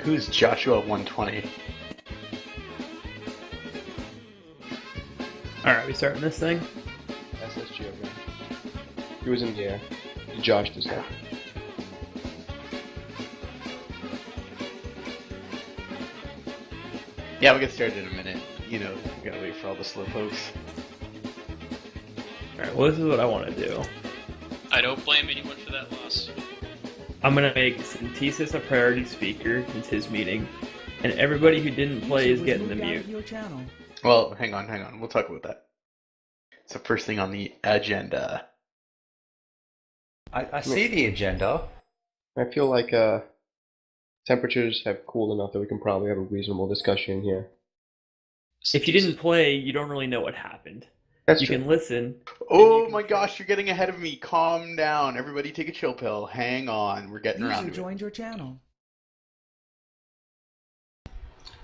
Who's Joshua 120? Alright, we starting this thing? SSG again. He was in the air. He joshed his head. Yeah, we'll get started in a minute. You know, we gotta wait for all the slow folks. Alright, well, this is what I want to do. I don't blame anyone for that loss. I'm gonna make Synthesis a priority speaker since his meeting, and everybody who didn't play is getting the mute. Well, hang on. We'll talk about that. It's the first thing on the agenda. I see the agenda. I feel like temperatures have cooled enough that we can probably have a reasonable discussion here. If you didn't play, you don't really know what happened. That's You true. can listen. Oh my gosh, you're getting ahead of me. Calm down. Everybody take a chill pill. Hang on. We're getting around to it. joined your channel.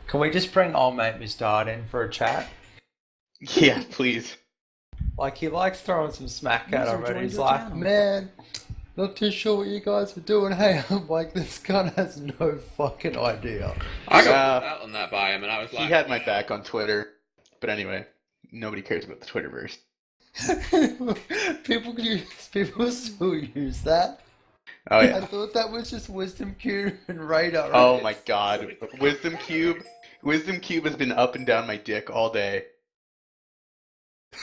Can we just bring old mate Mr. Hard in for a chat? Yeah, please. Like, he likes throwing some smack at User him, and joined he's your like, channel. man, not too sure what you guys are doing. Hey, I'm like, this guy has no fucking idea. I got out on that by him, and I was He like, had my back on Twitter. But anyway, nobody cares about the Twitterverse. People still use that. Oh I yeah. thought that was just Wisdom Cube and Radar. Oh my god. Wisdom Cube has been up and down my dick all day.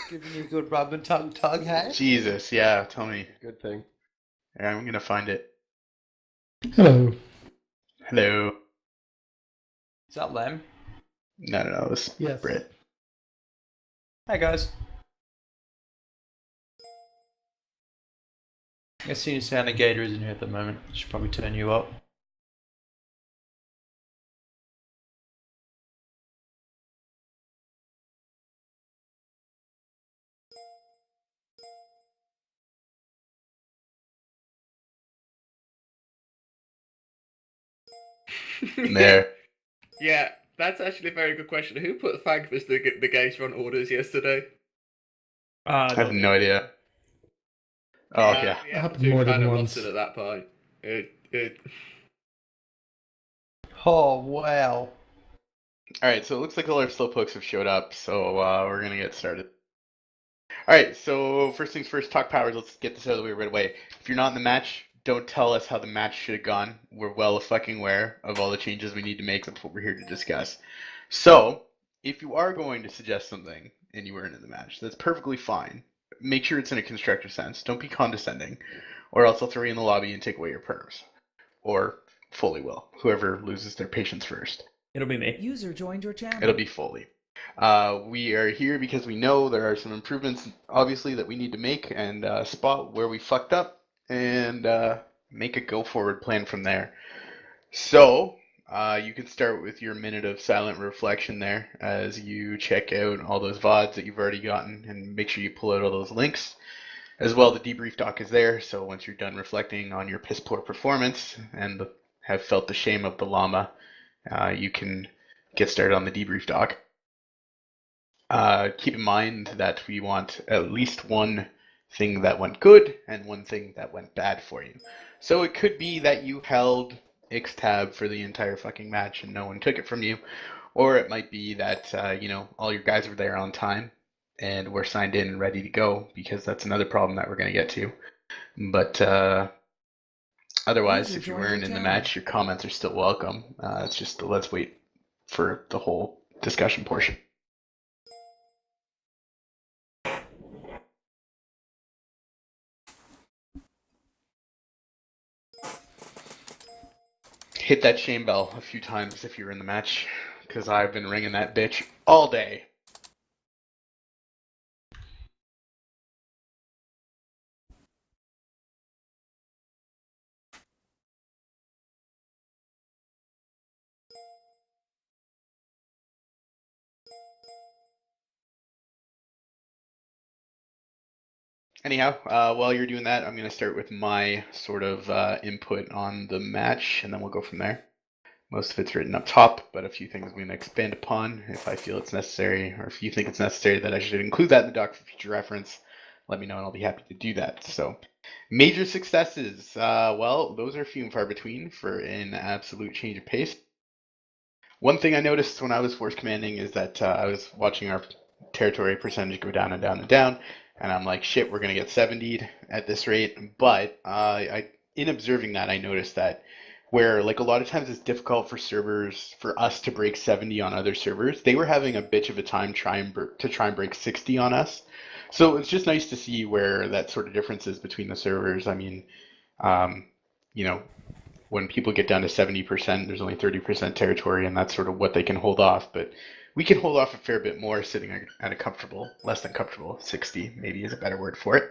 Giving you a good rub and tug, hey? Jesus, yeah, tell me. Good thing. Yeah, I'm gonna find it. Hello. Hello. Is that Lem? No, it's Yes. Brit. Hey guys. I guess you sound the gator is in here at the moment. Should probably turn you up. There. yeah, that's actually a very good question. Who put Fagfist the gator on orders yesterday? I have no idea. Oh yeah. Yeah, Happened more than kind of once. lost it at that point. Oh wow. Alright, so it looks like all our slowpokes have showed up, so we're gonna get started. Alright, so first things first, talk powers, let's get this out of the way right away. If you're not in the match, don't tell us how the match should have gone. We're well fucking aware of all the changes we need to make. That's what we're here to discuss. So, if you are going to suggest something and you weren't in the match, that's perfectly fine. Make sure it's in a constructive sense. Don't be condescending, or else I'll throw you in the lobby and take away your perms. Or Foley will. Whoever loses their patience first. It'll be me. User joined your channel. It'll be Foley. We are here because we know there are some improvements, obviously, that we need to make and spot where we fucked up and make a go-forward plan from there. So, you can start with your minute of silent reflection there as you check out all those VODs that you've already gotten and make sure you pull out all those links. As well, the debrief doc is there, so once you're done reflecting on your piss poor performance and have felt the shame of the llama, you can get started on the debrief doc. Keep in mind that we want at least one thing that went good and one thing that went bad for you. So it could be that you held X tab for the entire fucking match and no one took it from you, or it might be that all your guys were there on time and were signed in and ready to go, because that's another problem that we're going to get to. But otherwise, if you weren't in the match, your comments are still welcome. It's just let's wait for the whole discussion portion. Hit that shame bell a few times if you're in the match, because I've been ringing that bitch all day. Anyhow, while you're doing that, I'm going to start with my sort of input on the match, and then we'll go from there. Most of it's written up top, but a few things I'm going to expand upon if I feel it's necessary, or if you think it's necessary that I should include that in the doc for future reference, let me know and I'll be happy to do that. So, major successes. Well, those are few and far between for an absolute change of pace. One thing I noticed when I was force commanding is that I was watching our territory percentage go down and down and down, and I'm like, shit, we're gonna get 70'd at this rate. But in observing that, I noticed that where like a lot of times it's difficult for servers for us to break 70 on other servers, they were having a bitch of a time to try and break 60 on us. So it's just nice to see where that sort of difference is between the servers. I mean, um, you know, when people get down to 70%, there's only 30% territory, and that's sort of what they can hold off. But we can hold off a fair bit more sitting at a comfortable, less than comfortable 60, maybe is a better word for it.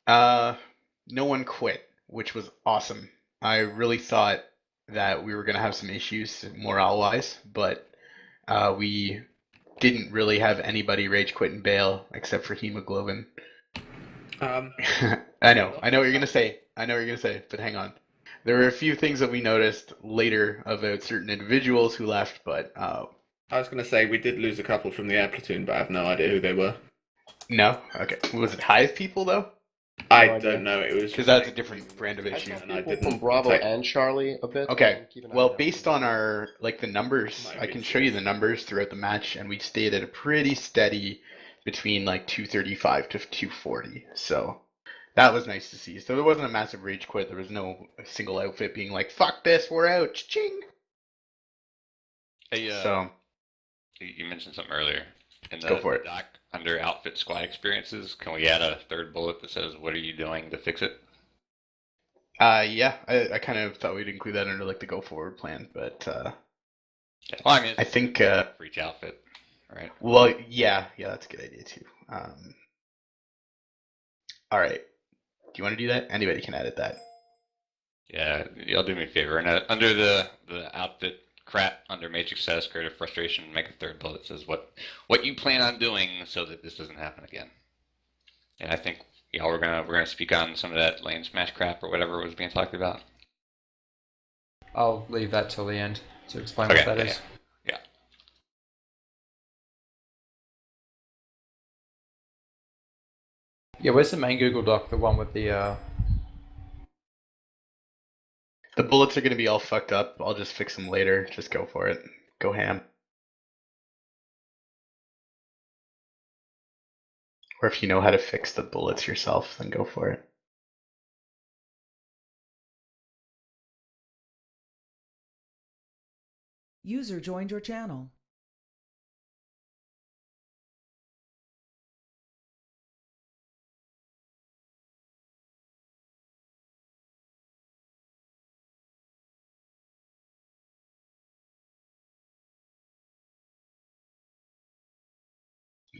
No one quit, which was awesome. I really thought that we were going to have some issues morale-wise, but we didn't really have anybody rage quit and bail except for hemoglobin. I know what you're gonna say. But hang on. There were a few things that we noticed later about certain individuals who left, but I was going to say we did lose a couple from the air platoon, but I have no idea who they were. no. Okay, was it Hive people though? I idea. don't know. It was Because that's a different brand of I issue. saw And I people didn't from Bravo take- and Charlie a bit. Okay. Keep an eye Well, out. based on our the numbers, Might I be can show you the numbers throughout the match, and we stayed at a pretty steady between like 235 to 240. So that was nice to see. So there wasn't a massive rage quit. There was no single outfit being like, "Fuck this, we're out." Ching. Hey, So you mentioned something earlier. In Go for the it. doc under outfit squad experiences, can we add a third bullet that says, "What are you doing to fix it"? yeah, I kind of thought we'd include that under like the go forward plan, but Yeah. Well, I mean, it's I think for each outfit, right? well, yeah, that's a good idea too. All right. Do you want to do that? Anybody can edit that. Yeah, y'all do me a favor. And under the outfit crap under matrix status creative frustration, make a third bullet that says what you plan on doing so that this doesn't happen again. And I think y'all we're gonna speak on some of that lane smash crap or whatever was being talked about. I'll leave that till the end to explain Okay, what that yeah. is. Yeah. Yeah, where's the main Google Doc? The one with the The bullets are going to be all fucked up. I'll just fix them later. Just go for it. Go ham. Or if you know how to fix the bullets yourself, then go for it. User joined your channel.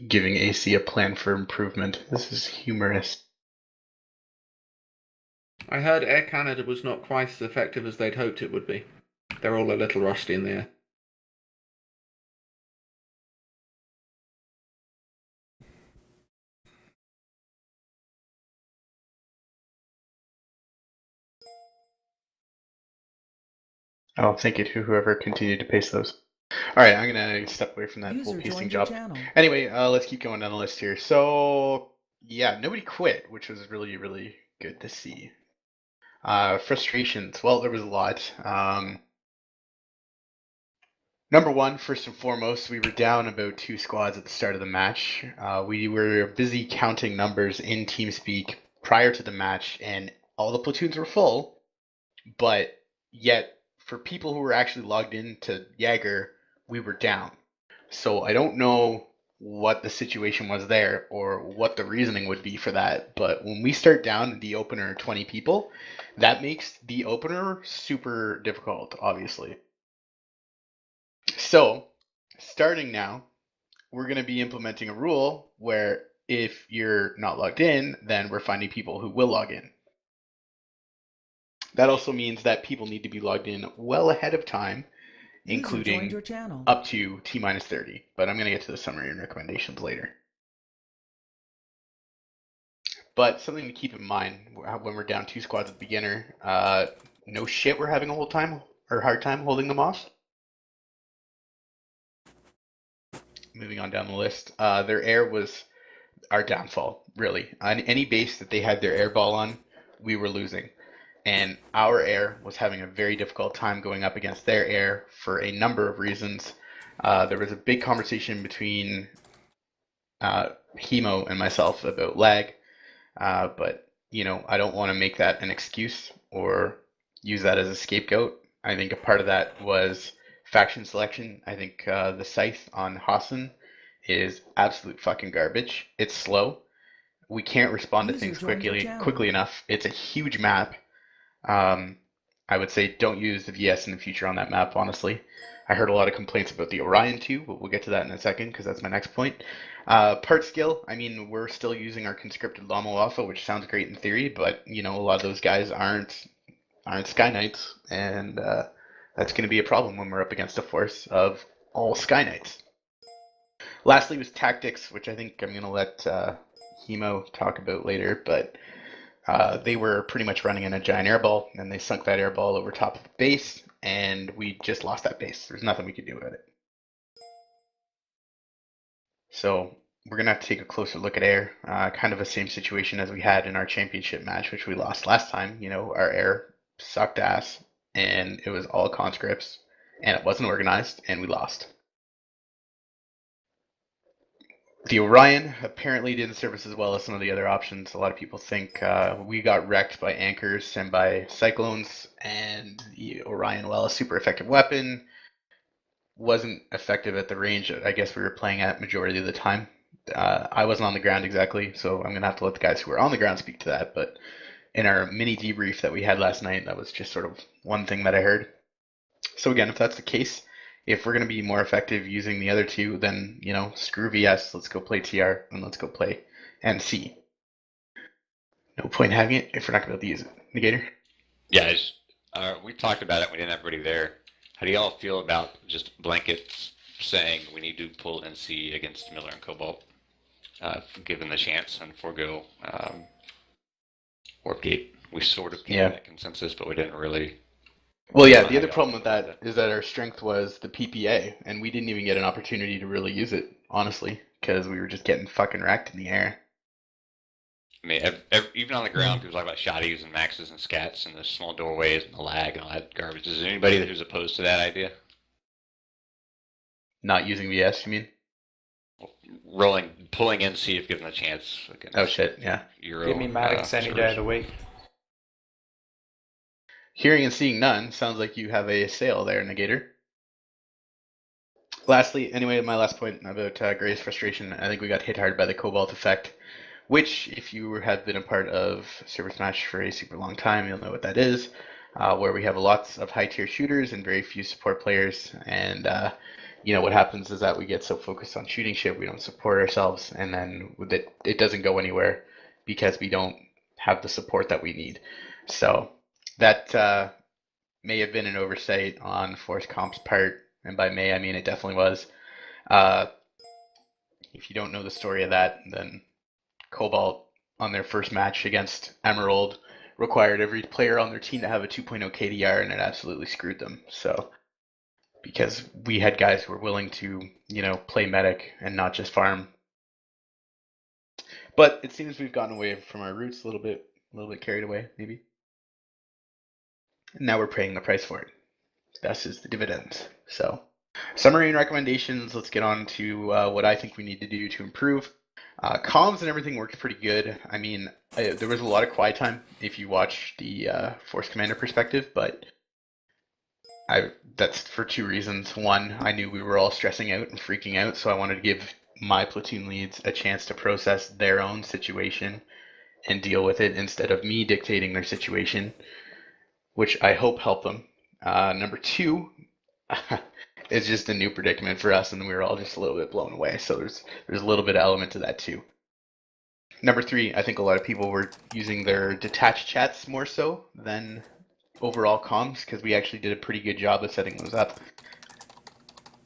Giving AC a plan for improvement. This is humorous. I heard Air Canada was not quite as effective as they'd hoped it would be. They're all a little rusty in the air. Oh, thank you to whoever continued to paste those. All right, I'm gonna step away from that whole User pasting joined your job. channel. Anyway, let's keep going down the list here. So yeah, nobody quit, which was really, really good to see. Frustrations. Well, there was a lot. Number one, first and foremost, we were down about 2 squads at the start of the match. We were busy counting numbers in TeamSpeak prior to the match, and all the platoons were full, but yet for people who were actually logged into Jaeger, we were down. So I don't know what the situation was there or what the reasoning would be for that, but when we start down the opener 20 people, that makes the opener super difficult, obviously. So, starting now, we're going to be implementing a rule where if you're not logged in, then we're finding people who will log in. That also means that people need to be logged in well ahead of time, User joined including your channel. up to T-minus 30. But I'm going to get to the summary and recommendations later. But something to keep in mind when we're down 2 squads at beginner, no shit, we're having a hard time holding them off. Moving on down the list, their air was our downfall, really. On any base that they had their air ball on, we were losing. and our air was having a very difficult time going up against their air for a number of reasons. There was a big conversation between Hemo and myself about lag, but I don't want to make that an excuse or use that as a scapegoat. I think a part of that was faction selection. I think the scythe on Hassan is absolute fucking garbage. It's slow. We can't respond to User things joined your quickly channel. enough. It's a huge map. I would say don't use the VS in the future on that map, honestly. I heard a lot of complaints about the Orion too, but we'll get to that in a second because that's my next point. Part skill, I mean, we're still using our conscripted Lomo Alpha, which sounds great in theory, but a lot of those guys aren't Sky Knights, and that's going to be a problem when we're up against a force of all Sky Knights. Lastly was tactics, which I think I'm going to let Hemo talk about later, but they were pretty much running in a giant airball, and they sunk that airball over top of the base, and we just lost that base. There's nothing we could do about it. So we're going to have to take a closer look at air. Kind of the same situation as we had in our championship match, which we lost last time. Our air sucked ass, and it was all conscripts, and it wasn't organized, and we lost. The Orion apparently didn't service as well as some of the other options. A lot of people think we got wrecked by anchors and by cyclones, and the Orion, while a super effective weapon, wasn't effective at the range I guess we were playing at majority of the time. I wasn't on the ground exactly, so I'm going to have to let the guys who were on the ground speak to that, but in our mini debrief that we had last night, that was just sort of one thing that I heard. So again, if that's the case, if we're going to be more effective using the other two, then, screw VS, let's go play TR, and let's go play NC. No point having it if we're not going to be able to use it. Negator? Yeah, we talked about it. We didn't have everybody there. How do y'all feel about just blankets saying we need to pull NC against Miller and Cobalt, given the chance, and forego Warp Gate? We sort of came to that consensus, but we didn't really. Well, yeah, the other problem with that is that our strength was the PPA, and we didn't even get an opportunity to really use it, honestly, because we were just getting fucking wrecked in the air. I mean, even on the ground, people talk about shotties and maxes and scats and the small doorways and the lag and all that garbage. Is there anybody who's opposed to that idea? Not using VS, you mean? Pulling NC if given a chance. Oh shit, yeah. Give me Maddox any day of the week. Hearing and seeing none, sounds like you have a sale there, Negator. Lastly, anyway, my last point about Gray's frustration, I think we got hit hard by the Cobalt effect, which, if you have been a part of Server Smash for a super long time, you'll know what that is, where we have lots of high-tier shooters and very few support players, and what happens is that we get so focused on shooting shit, we don't support ourselves, and then it doesn't go anywhere because we don't have the support that we need. So that may have been an oversight on Force Comp's part, and by may I mean it definitely was. If you don't know the story of that, then Cobalt on their first match against Emerald required every player on their team to have a 2.0 KDR, and it absolutely screwed them. So because we had guys who were willing to, play medic and not just farm. But it seems we've gotten away from our roots a little bit carried away, maybe. And now we're paying the price for it. Thus is the dividends. So, summary and recommendations. Let's get on to what I think we need to do to improve. Comms and everything worked pretty good. I mean, there was a lot of quiet time if you watch the Force Commander perspective, but that's for two reasons. One, I knew we were all stressing out and freaking out, so I wanted to give my platoon leads a chance to process their own situation and deal with it instead of me dictating their situation, which I hope helped them. Number two, it's just a new predicament for us, and we were all just a little bit blown away. So there's a little bit of element to that too. Number three, I think a lot of people were using their detached chats more so than overall comms, because we actually did a pretty good job of setting those up.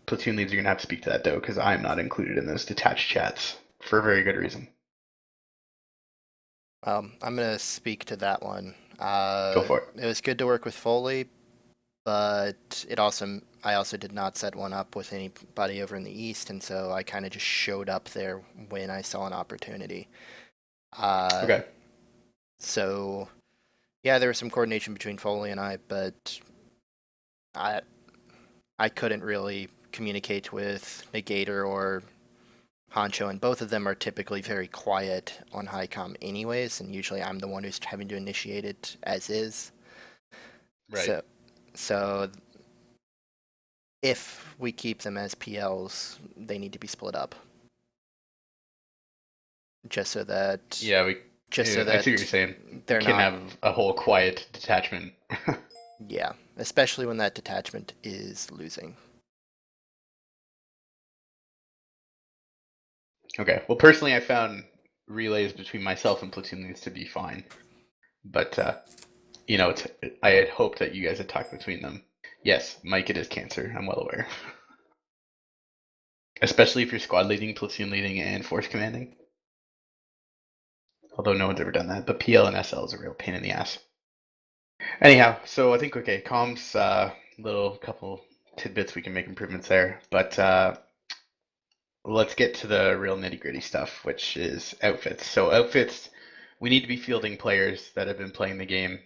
Platoon leads are going to have to speak to that though, because I'm not included in those detached chats for a very good reason. I'm going to speak to that one. Go for it. It was good to work with Foley, but I also did not set one up with anybody over in the East, and so I kind of just showed up there when I saw an opportunity. Okay. So Yeah, there was some coordination between Foley and I, but I couldn't really communicate with Negator or Honcho, and both of them are typically very quiet on Highcom anyways, and usually I'm the one who's having to initiate it as is. Right. So if we keep them as PLs, they need to be split up. Just so that Yeah, I see what you're saying. they're We can not. have a whole quiet detachment. Yeah, especially when that detachment is losing. Okay. Well, personally, I found relays between myself and platoon leads to be fine, but I had hoped that you guys had talked between them. Yes, Mike, it is cancer. I'm well aware. Especially if you're squad leading, platoon leading, and force commanding. Although no one's ever done that, but PL and SL is a real pain in the ass. Anyhow, so I think comms, little couple tidbits we can make improvements there, but let's get to the real nitty gritty stuff, which is outfits. So outfits, we need to be fielding players that have been playing the game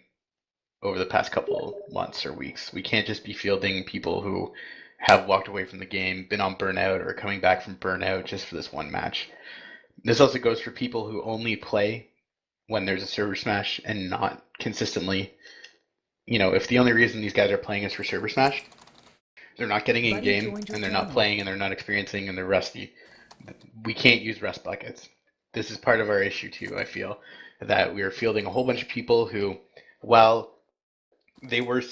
over the past couple months or weeks. We can't just be fielding people who have walked away from the game, been on burnout, or coming back from burnout just for this one match. This also goes for people who only play when there's a server smash and not consistently. If the only reason these guys are playing is for server smash, they're not getting in game and they're not playing and they're not experiencing and they're rusty. We can't use rust buckets. This is part of our issue too, I feel, that we are fielding a whole bunch of people who, while they were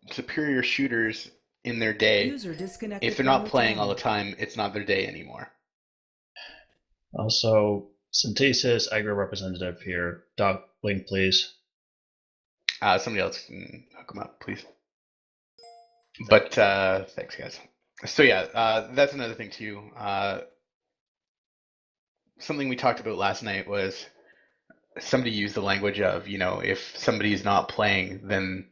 superior shooters in their day, if they're not playing all the time, it's not their day anymore. Also, Synthesis, agro representative here. Doc, blink, please. Somebody else can hook them up, please. But thanks, guys. So yeah, that's another thing too. Something we talked about last night was somebody used the language of, if somebody's not playing, then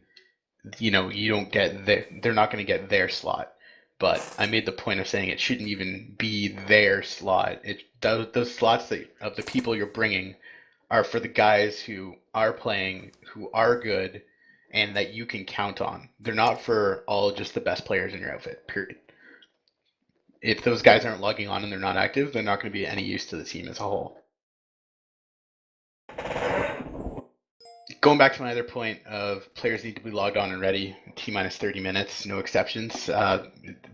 you don't get they're not going to get their slot. But I made the point of saying it shouldn't even be their slot. Those slots of the people you're bringing are for the guys who are playing, who are good, and that you can count on. They're not for all just the best players in your outfit, period. If those guys aren't logging on and they're not active, they're not going to be any use to the team as a whole. Going back to my other point of players need to be logged on and ready, T-minus 30 minutes, no exceptions.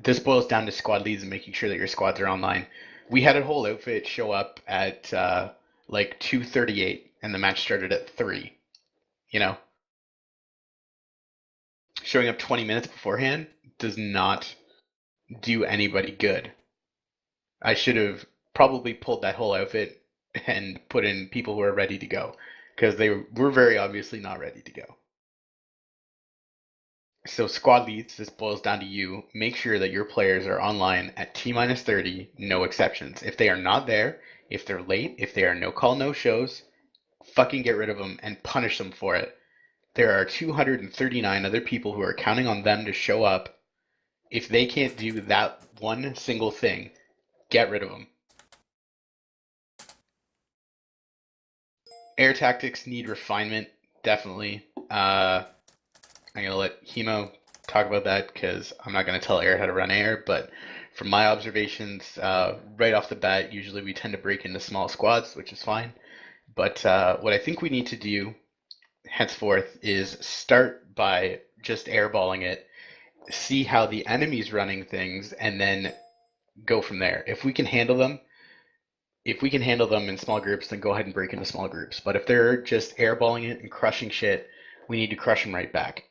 This boils down to squad leads and making sure that your squads are online. We had a whole outfit show up at like 2:38 and the match started at 3. Showing up 20 minutes beforehand does not do anybody good. I should have probably pulled that whole outfit and put in people who are ready to go, because they were very obviously not ready to go. So squad leads, this boils down to you. Make sure that your players are online at T-minus 30, no exceptions. If they are not there, if they're late, if they are no call, no shows, fucking get rid of them and punish them for it. There are 239 other people who are counting on them to show up. If they can't do that one single thing, get rid of them. Air tactics need refinement, definitely. I'm going to let Hemo talk about that because I'm not going to tell air how to run air, but from my observations, right off the bat, usually we tend to break into small squads, which is fine. But what I think we need to do henceforth is start by just airballing it, see how the enemy's running things, and then go from there. If we can handle them in small groups, then go ahead and break into small groups. But if they're just airballing it and crushing shit, we need to crush them right back.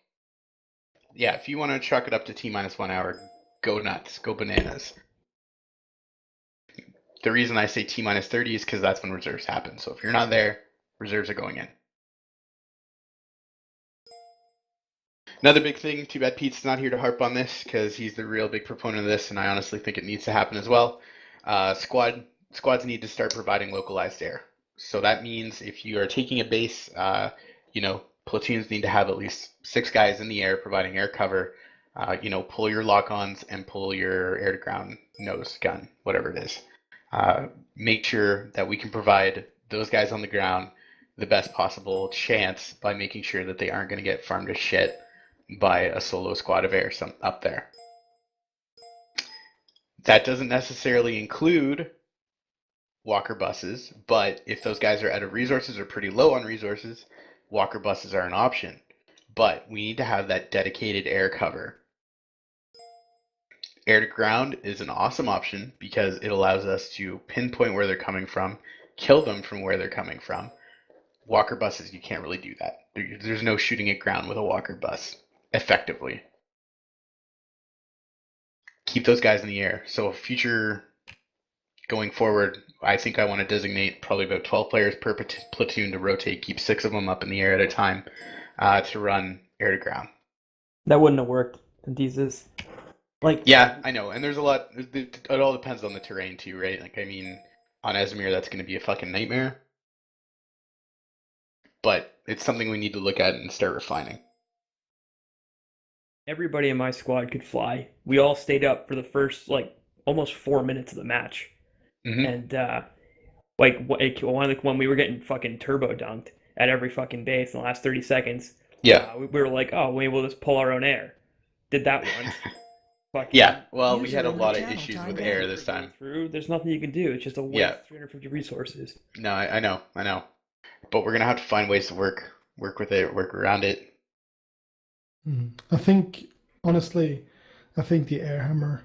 Yeah, if you want to truck it up to T-minus 1 hour, go nuts, go bananas. The reason I say T-minus 30 is because that's when reserves happen. So if you're not there, reserves are going in. Another big thing, too bad Pete's not here to harp on this because he's the real big proponent of this, and I honestly think it needs to happen as well. Squads need to start providing localized air. So that means if you are taking a base, platoons need to have at least 6 guys in the air providing air cover. Pull your lock-ons and pull your air-to-ground nose gun, whatever it is. Make sure that we can provide those guys on the ground the best possible chance by making sure that they aren't going to get farmed to shit by a solo squad of air up there. That doesn't necessarily include walker buses, but if those guys are out of resources or pretty low on resources, walker buses are an option. But we need to have that dedicated air cover. Air to ground is an awesome option because it allows us to pinpoint where they're coming from, kill them from where they're coming from. Walker buses, you can't really do that. There's no shooting at ground with a walker bus effectively. Keep those guys in the air. So future going forward, I think I want to designate probably about 12 players per platoon to rotate, keep 6 of them up in the air at a time to run air to ground. That wouldn't have worked in Thesis. Yeah, I know, and there's a lot. It all depends on the terrain too, right? Like, I mean, on Esmir, that's going to be a fucking nightmare. But it's something we need to look at and start refining. Everybody in my squad could fly. We all stayed up for the first almost 4 minutes of the match, and when we were getting fucking turbo dunked at every fucking base in the last 30 seconds. Yeah, we were like, oh, maybe we'll just pull our own air. Did that one. Yeah, well, we had a lot of issues with air this time. There's nothing you can do. It's just a waste of 350 resources. No, I know. But we're gonna have to find ways to work with it, work around it. I think, honestly, the air hammer,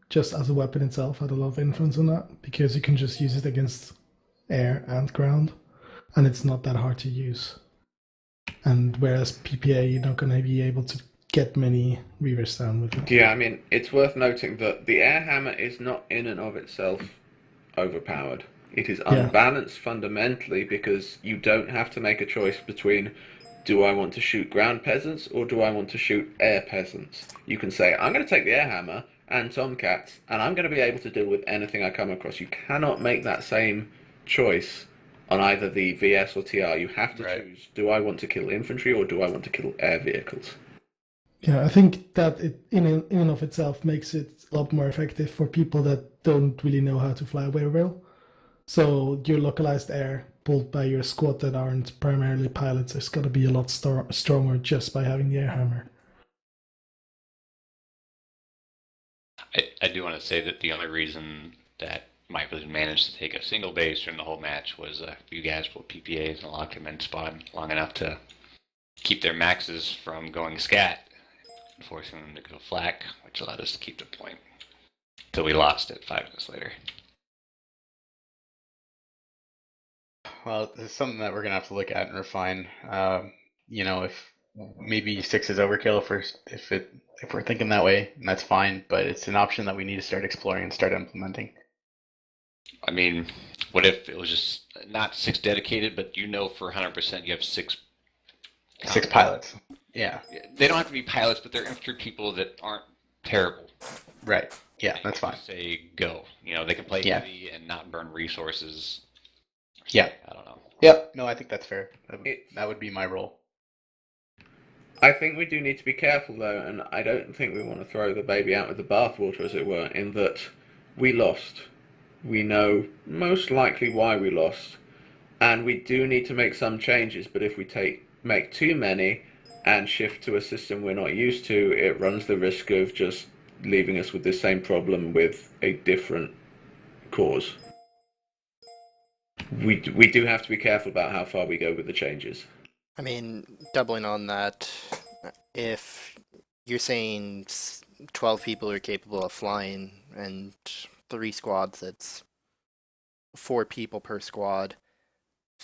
just as a weapon itself, had a lot of influence on that, because you can just use it against air and ground, and it's not that hard to use. And whereas PPA, you're not going to be able to get many reavers down with it. Yeah, I mean, it's worth noting that the air hammer is not in and of itself overpowered. It is unbalanced fundamentally because you don't have to make a choice between, do I want to shoot ground peasants or do I want to shoot air peasants? You can say, I'm going to take the air hammer and tomcats, and I'm going to be able to deal with anything I come across. You cannot make that same choice on either the VS or TR. You have to choose, do I want to kill infantry or do I want to kill air vehicles? Yeah, I think that it in and of itself makes it a lot more effective for people that don't really know how to fly very well. So your localized air pulled by your squad that aren't primarily pilots is going to be a lot stronger just by having the air hammer. I do want to say that the only reason that Mike was managed to take a single base during the whole match was a few guys pulled PPAs and locked him in spawn long enough to keep their maxes from going scat, forcing them to go flak, which allowed us to keep the point until we lost it 5 minutes later. Well, it's something that we're gonna have to look at and refine. If maybe 6 is overkill if we're thinking that way, and that's fine. But it's an option that we need to start exploring and start implementing. I mean, what if it was just not 6 dedicated, but for 100% you have 6 pilots? Yeah. They don't have to be pilots, but they're infantry people that aren't terrible. Right. Yeah, and that's fine. Say go. They can play heavy and not burn resources. Yeah. I don't know. Yep. No, I think that's fair. That would be my role. I think we do need to be careful, though, and I don't think we want to throw the baby out with the bathwater, as it were, in that we lost. We know most likely why we lost, and we do need to make some changes, but if we make too many and shift to a system we're not used to, it runs the risk of just leaving us with the same problem with a different cause. We do have to be careful about how far we go with the changes. I mean, doubling on that, if you're saying 12 people are capable of flying and 3 squads, that's 4 people per squad,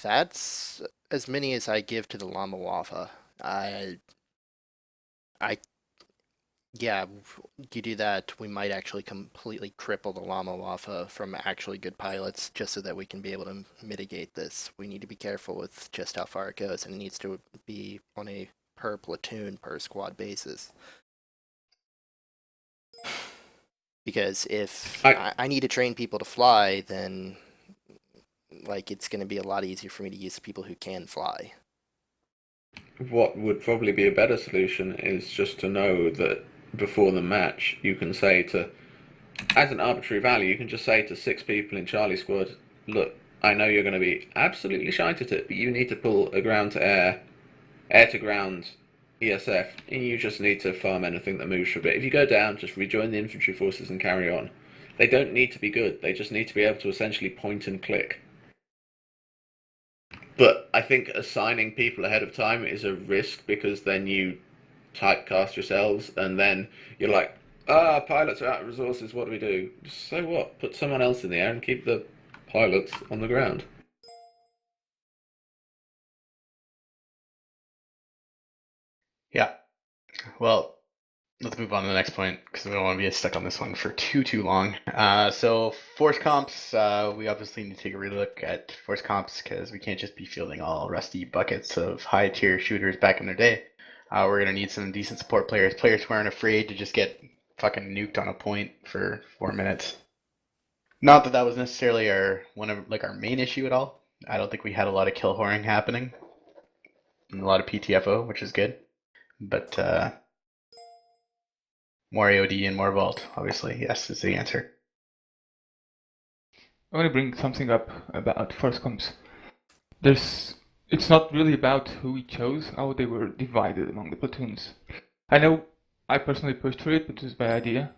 that's as many as I give to the Llama Wafa. Yeah, you do that, we might actually completely cripple the Llama Wafa from actually good pilots, just so that we can be able to mitigate this. We need to be careful with just how far it goes, and it needs to be on a per platoon, per squad basis. Because if I need to train people to fly, then it's going to be a lot easier for me to use people who can fly. What would probably be a better solution is just to know that before the match, you can say as an arbitrary value, you can just say to 6 people in Charlie Squad, look, I know you're going to be absolutely shite at it, but you need to pull a ground to air, air to ground ESF, and you just need to farm anything that moves for a bit. If you go down, just rejoin the infantry forces and carry on. They don't need to be good, they just need to be able to essentially point and click. But I think assigning people ahead of time is a risk, because then you typecast yourselves, and then you're like, pilots are out of resources, what do we do? So what? Put someone else in the air and keep the pilots on the ground. Yeah. Well, let's move on to the next point, because we don't want to be stuck on this one for too long. So force comps, we obviously need to take a relook at force comps, because we can't just be fielding all rusty buckets of high tier shooters back in their day. We're gonna need some decent support players who aren't afraid to just get fucking nuked on a point for 4 minutes. Not that that was necessarily our main issue at all. I don't think we had a lot of kill whoring happening, and a lot of PTFO, which is good. But more AOD and more Vault, obviously, yes, is the answer. I want to bring something up about force comps. It's not really about who we chose, how they were divided among the platoons. I know I personally pushed for it, but it was by idea.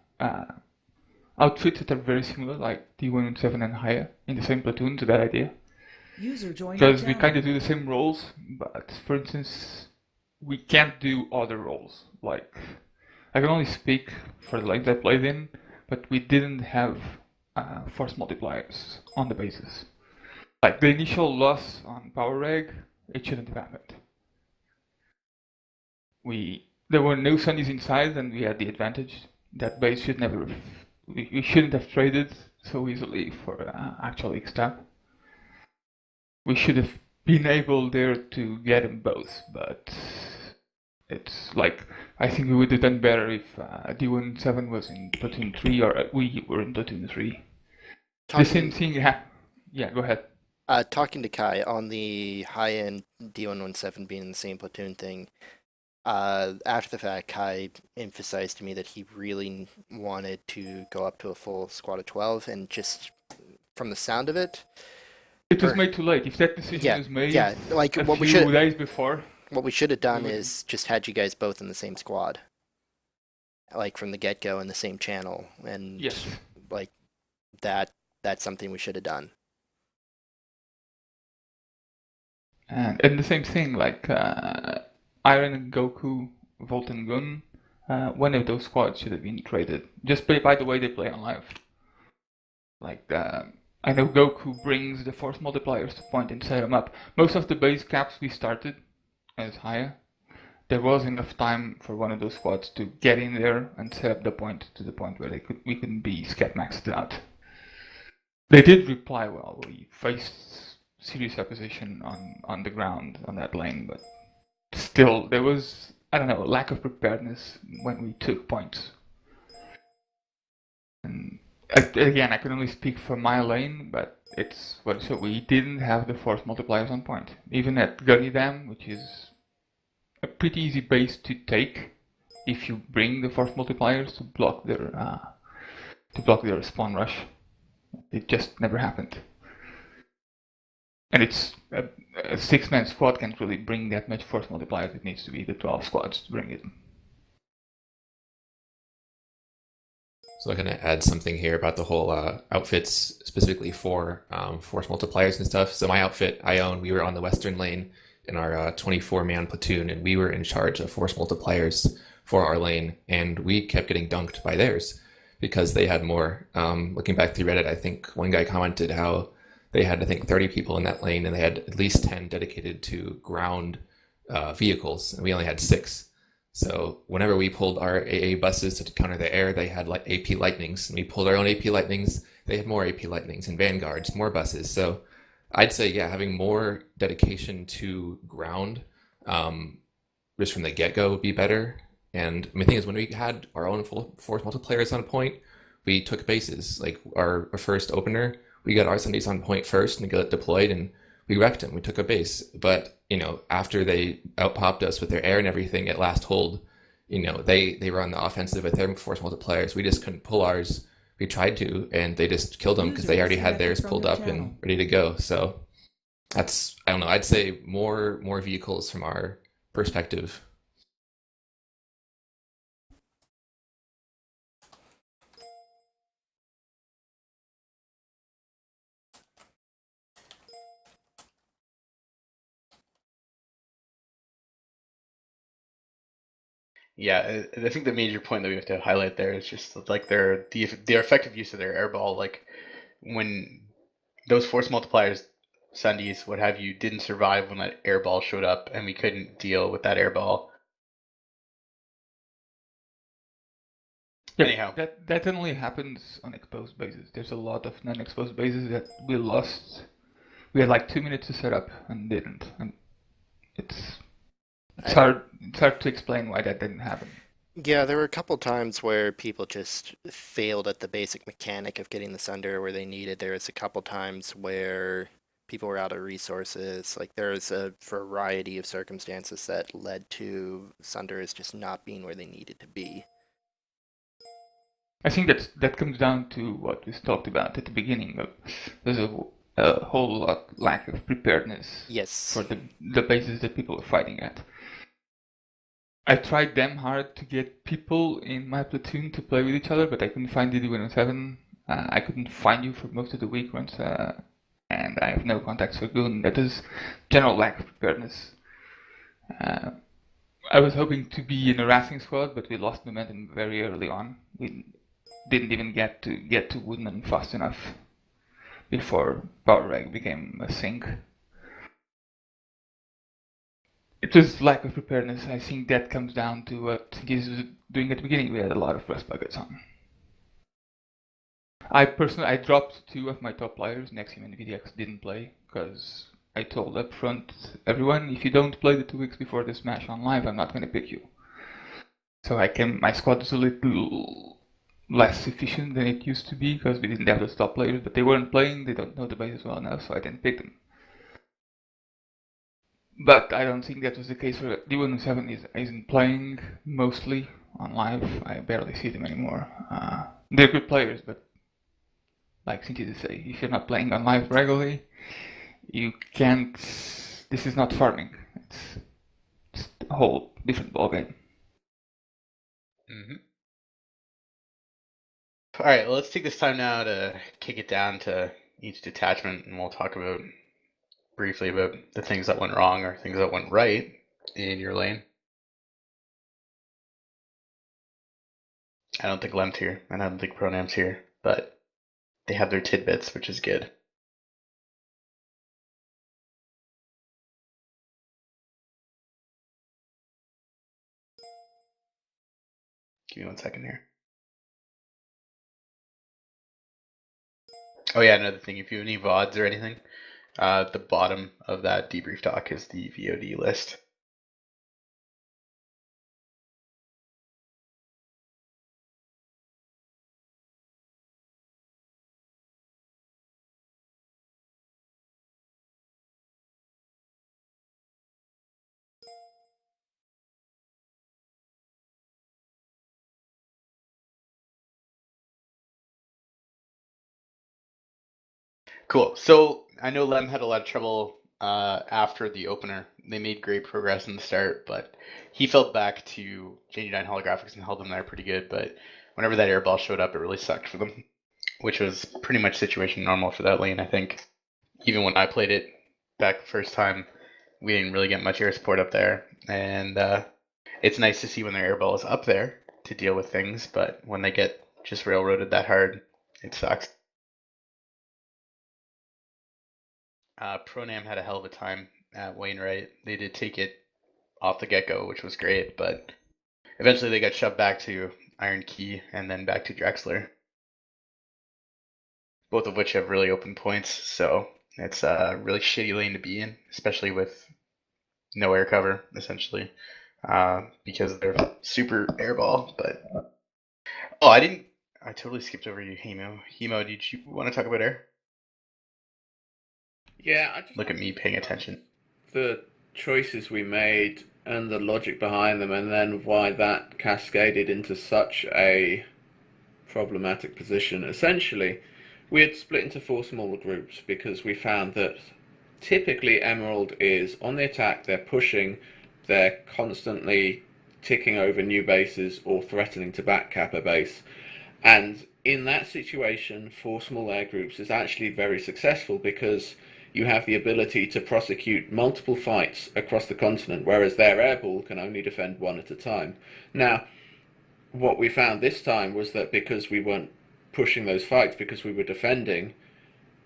Outfits that are very similar, like D117 and higher, in the same platoon, to that idea. Because we kind of do the same roles, but for instance, we can't do other roles. Like, I can only speak for the lanes I played in, but we didn't have force multipliers on the bases. Like, the initial loss on power reg, it shouldn't have happened. There were no Sunnies inside, and we had the advantage. That base should never have, we shouldn't have traded so easily for actual X-Tab. We should have been able there to get them both, but it's like, I think we would have done better if D17 was in platoon 3 or we were in platoon 3. The same thing yeah, go ahead. Talking to Kai on the high-end D117 being in the same platoon thing, after the fact, Kai emphasized to me that he really wanted to go up to a full squad of 12, and just from the sound of it... It was made too late. If that decision was made like a what few days before... What we should have done is just had you guys both in the same squad. Like, from the get-go in the same channel, and like, that's something we should have done. And the same thing, like Iron and Goku, Volt and Gun, one of those squads should have been traded. Just by the way they play on live. Like, I know Goku brings the force multipliers to point and set them up. Most of the base caps we started as higher. There was enough time for one of those squads to get in there and set up the point to the point where we couldn't be scat maxed out. They did reply well. We faced serious opposition on the ground on that lane, but still there was, I don't know, a lack of preparedness when we took points. And again, I can only speak for my lane, but it's what so we didn't have the force multipliers on point. Even at Gunny Dam, which is a pretty easy base to take if you bring the force multipliers to block their spawn rush. It just never happened. And it's a 6-man squad can't really bring that much force multipliers. It needs to be the 12 squads to bring it. So I'm going to add something here about the whole outfits specifically for force multipliers and stuff. So my outfit I own, we were on the western lane in our 24-man platoon, and we were in charge of force multipliers for our lane, and we kept getting dunked by theirs because they had more. Looking back through Reddit, I think one guy commented how they had, I think, 30 people in that lane, and they had at least 10 dedicated to ground vehicles, and we only had 6. So whenever we pulled our AA buses to counter the air, they had like AP Lightnings, and we pulled our own AP Lightnings, they had more AP Lightnings, and Vanguards, more buses. So I'd say, yeah, having more dedication to ground just from the get-go would be better. And the thing is, when we had our own full force multipliers on point, we took bases. Like our first opener, we got our Sundays on point first and got it deployed, and we wrecked them. We took a base. But, you know, after they outpopped us with their air and everything at last hold, you know, they were on the offensive with their force multipliers. We just couldn't pull ours we tried to, and they just killed them because they already had theirs pulled up and ready to go. So that's, I don't know, I'd say more vehicles from our perspective. Yeah, I think the major point that we have to highlight there is just like their effective use of their airball. Like when those force multipliers, Sundays, what have you, didn't survive when that airball showed up, and we couldn't deal with that airball. Yep, Anyhow, that only happens on exposed bases. There's a lot of non-exposed bases that we lost. We had like 2 minutes to set up and didn't, and it's hard to explain why that didn't happen. Yeah, there were a couple times where people just failed at the basic mechanic of getting the Sunder where they needed. There was a couple times where people were out of resources. Like there's a variety of circumstances that led to Sunders just not being where they needed to be. I think that comes down to what we talked about at the beginning. There's a whole lot lack of preparedness. Yes. For the bases that people are fighting at. I tried damn hard to get people in my platoon to play with each other, but I couldn't find DD107. I couldn't find you for most of the week once, and I have no contacts for Goon. That is general lack of preparedness. I was hoping to be in a racing squad, but we lost momentum very early on. We didn't even get to Woodman fast enough before Power Reg became a sink. It was lack of preparedness. I think that comes down to what Giz was doing at the beginning. We had a lot of rust buckets on. I dropped 2 of my top players. Nexium and VDX didn't play because I told up front everyone, if you don't play the 2 weeks before the Smash on live, I'm not going to pick you. So my squad is a little less efficient than it used to be because we didn't have the top players, but they weren't playing. They don't know the bases well enough, so I didn't pick them. But I don't think that was the case for D107 isn't playing mostly on live. I barely see them anymore. They're good players, but like Cynthia to say, if you're not playing on live regularly, you can't. This is not farming. It's a whole different ballgame. Mm-hmm. All right, well, let's take this time now to kick it down to each detachment, and we'll talk about briefly about the things that went wrong or things that went right in your lane. I don't think Lem's here, and I don't think Pronam's here, but they have their tidbits, which is good. Give me 1 second here. Oh yeah, another thing, if you have any VODs or anything, at the bottom of that debrief doc is the VOD list. Cool. So I know Lem had a lot of trouble after the opener. They made great progress in the start, but he fell back to JD9 holographics and held them there pretty good. But whenever that airball showed up, it really sucked for them, which was pretty much situation normal for that lane, I think. Even when I played it back the first time, we didn't really get much air support up there. And it's nice to see when their airball is up there to deal with things, but when they get just railroaded that hard, it sucks. Pronam had a hell of a time at Wainwright. They did take it off the get-go, which was great, but eventually they got shoved back to Iron Key and then back to Drexler, both of which have really open points, so it's a really shitty lane to be in, especially with no air cover, essentially, because they're super airball, but... Oh, I totally skipped over you, Hemo. Hemo, did you want to talk about air? Yeah, I just look at me paying attention. The choices we made and the logic behind them, and then why that cascaded into such a problematic position. Essentially, we had split into 4 smaller groups because we found that typically Emerald is on the attack, they're pushing, they're constantly ticking over new bases or threatening to backcap a base. And in that situation, 4 small air groups is actually very successful because you have the ability to prosecute multiple fights across the continent, whereas their airball can only defend one at a time. Now, what we found this time was that because we weren't pushing those fights, because we were defending,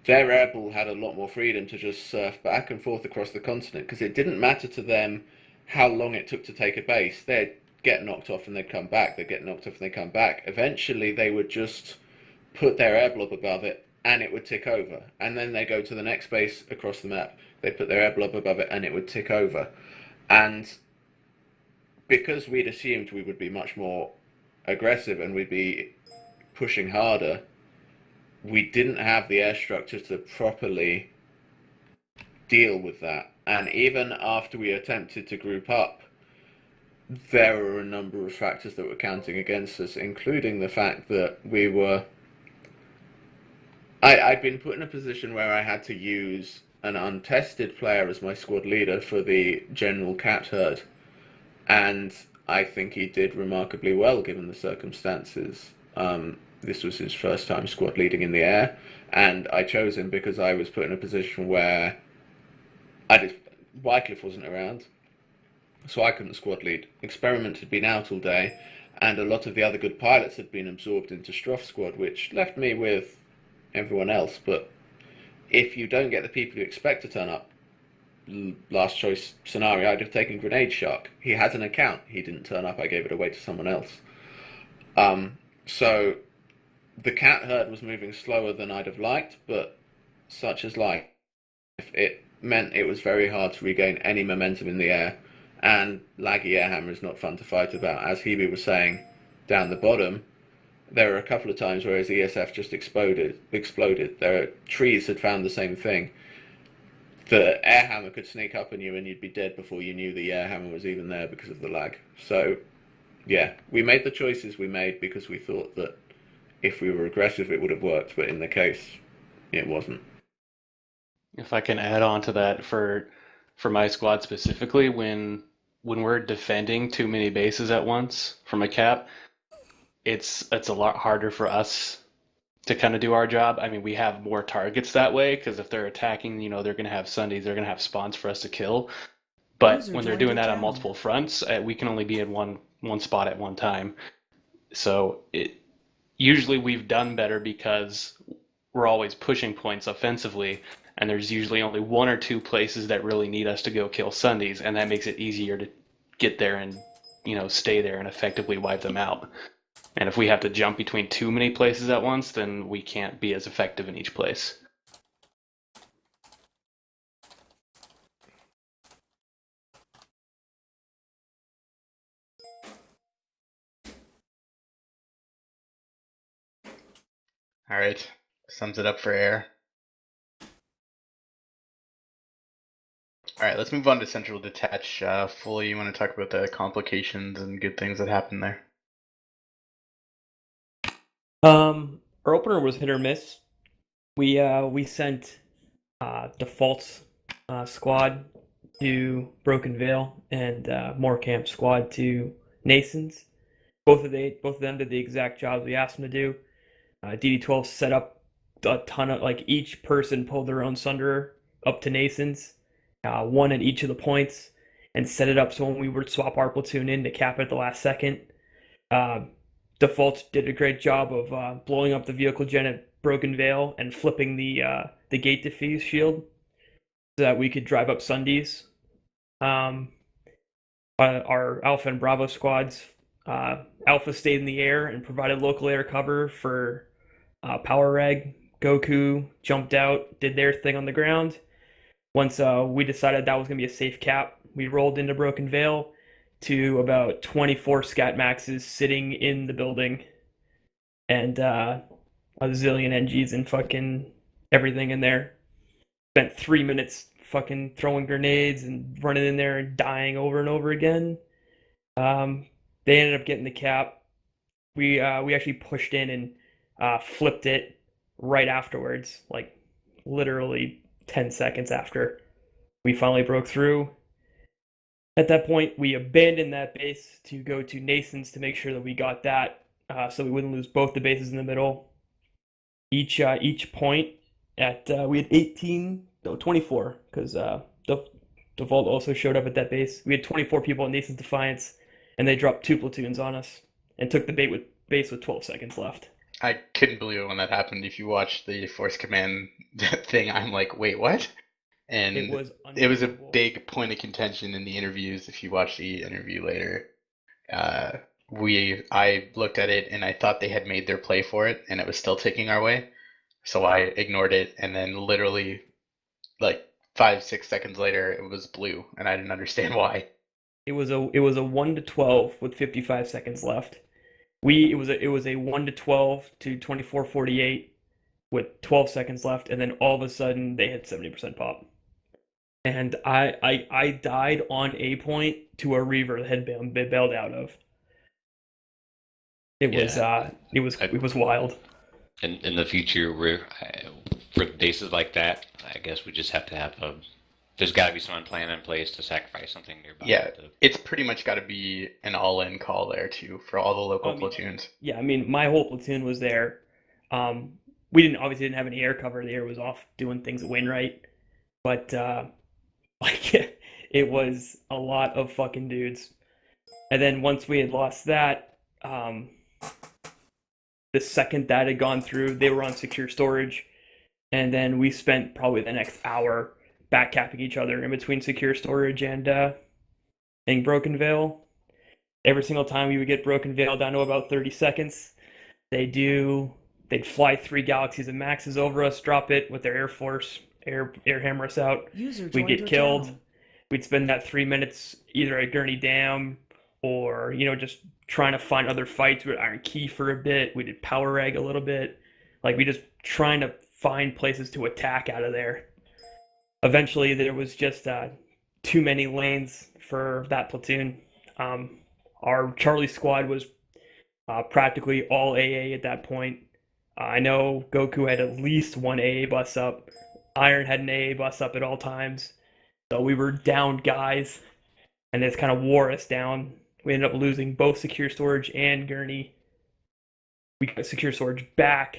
their airball had a lot more freedom to just surf back and forth across the continent, because it didn't matter to them how long it took to take a base. They'd get knocked off and they'd come back, they'd get knocked off and they'd come back. Eventually they would just put their air blob above it and it would tick over. And then they go to the next base across the map, they'd put their air blob above it and it would tick over. And because we'd assumed we would be much more aggressive and we'd be pushing harder, we didn't have the air structure to properly deal with that. And even after we attempted to group up, there were a number of factors that were counting against us, including the fact that we were... I'd been put in a position where I had to use an untested player as my squad leader for the general cat herd. And I think he did remarkably well given the circumstances. This was his first time squad leading in the air, and I chose him because I was put in a position where Wycliffe wasn't around, so I couldn't squad lead. Experiment had been out all day, and a lot of the other good pilots had been absorbed into Stroff's squad, which left me with everyone else. But if you don't get the people you expect to turn up, last choice scenario, I'd have taken Grenade Shark. He had an account, he didn't turn up, I gave it away to someone else. So the cat herd was moving slower than I'd have liked, but such is life. It meant it was very hard to regain any momentum in the air, and laggy airhammer is not fun to fight about. As Hebe was saying down the bottom, there were a couple of times where his ESF just exploded. Trees had found the same thing. The airhammer could sneak up on you and you'd be dead before you knew the airhammer was even there because of the lag. So yeah, we made the choices we made because we thought that if we were aggressive it would have worked, but in the case it wasn't. If I can add on to that, for my squad specifically, when we're defending too many bases at once from a cap, it's a lot harder for us to kind of do our job. I mean, we have more targets that way because if they're attacking, they're going to have Sundays, they're going to have spawns for us to kill. But when they're doing that on multiple fronts, we can only be in one spot at one time. So usually we've done better because we're always pushing points offensively, and there's usually only 1 or 2 places that really need us to go kill Sundays, and that makes it easier to get there and stay there and effectively wipe them out. And if we have to jump between too many places at once, then we can't be as effective in each place. All right, sums it up for air. All right, let's move on to central detach. Fully, you want to talk about the complications and good things that happened there? Our opener was hit or miss. We sent Default's squad to Broken Vale and Moorcamp squad to Nason's. Both of them did the exact jobs we asked them to do. DD12 set up a ton of, each person pulled their own Sunderer up to Nason's, one at each of the points, and set it up so when we would swap our platoon in to cap it at the last second. Default did a great job of blowing up the vehicle gen at Broken Vale and flipping the gate defuse shield so that we could drive up Sundays. Our Alpha and Bravo squads, Alpha stayed in the air and provided local air cover for Power Reg. Goku jumped out, did their thing on the ground. Once we decided that was going to be a safe cap, we rolled into Broken Vale to about 24 scat maxes sitting in the building and a zillion NGs and fucking everything in there. Spent 3 minutes fucking throwing grenades and running in there and dying over and over again. They ended up getting the cap. we actually pushed in and flipped it right afterwards, like literally 10 seconds after we finally broke through. At that point, we abandoned that base to go to Nason's to make sure that we got that, so we wouldn't lose both the bases in the middle. Each point at we had 18, no 24, because Default also showed up at that base. We had 24 people at Nason's Defiance, and they dropped 2 platoons on us and took the base with 12 seconds left. I couldn't believe it when that happened. If you watch the Force Command thing, I'm like, wait, what? And It was it was a unbelievable. big point of contention in the interviews. If you watch the interview later, uh, I looked at it and I thought they had made their play for it, and it was still ticking our way. So I ignored it, and then literally like 5, 6 seconds later, it was blue, and I didn't understand why. It was a 1 to 12 with 55 seconds left. It was a 1 to 12 to 24:48 with 12 seconds left, and then all of a sudden they had 70% pop. And I died on a point to a Reaver that had been bailed out of. It was it was wild. In the future, for bases like that, I guess we just have to have there's got to be some plan in place to sacrifice something nearby. Yeah, it's pretty much got to be an all-in call there too for all the local platoons. Yeah, I mean, my whole platoon was there. We obviously didn't have any air cover. The air was off doing things at Wainwright, but like it was a lot of fucking dudes. And then once we had lost that, the second that had gone through, they were on secure storage, and then we spent probably the next hour backcapping each other in between secure storage and Broken Veil. Every single time we would get Broken Veil down to about 30 seconds, they'd fly 3 galaxies of maxes over us, drop it with their Air Force, air hammer us out. We'd get killed. Channel. We'd spend that 3 minutes either at Gurney Dam or, just trying to find other fights. We did Iron Key for a bit. We did Power Reg a little bit. Like, we just trying to find places to attack out of there. Eventually, there was just too many lanes for that platoon. Our Charlie squad was practically all AA at that point. I know Goku had at least one AA bus up. Iron had an AA bus up at all times. So we were down guys, and this kind of wore us down. We ended up losing both secure storage and Gurney. We got secure storage back,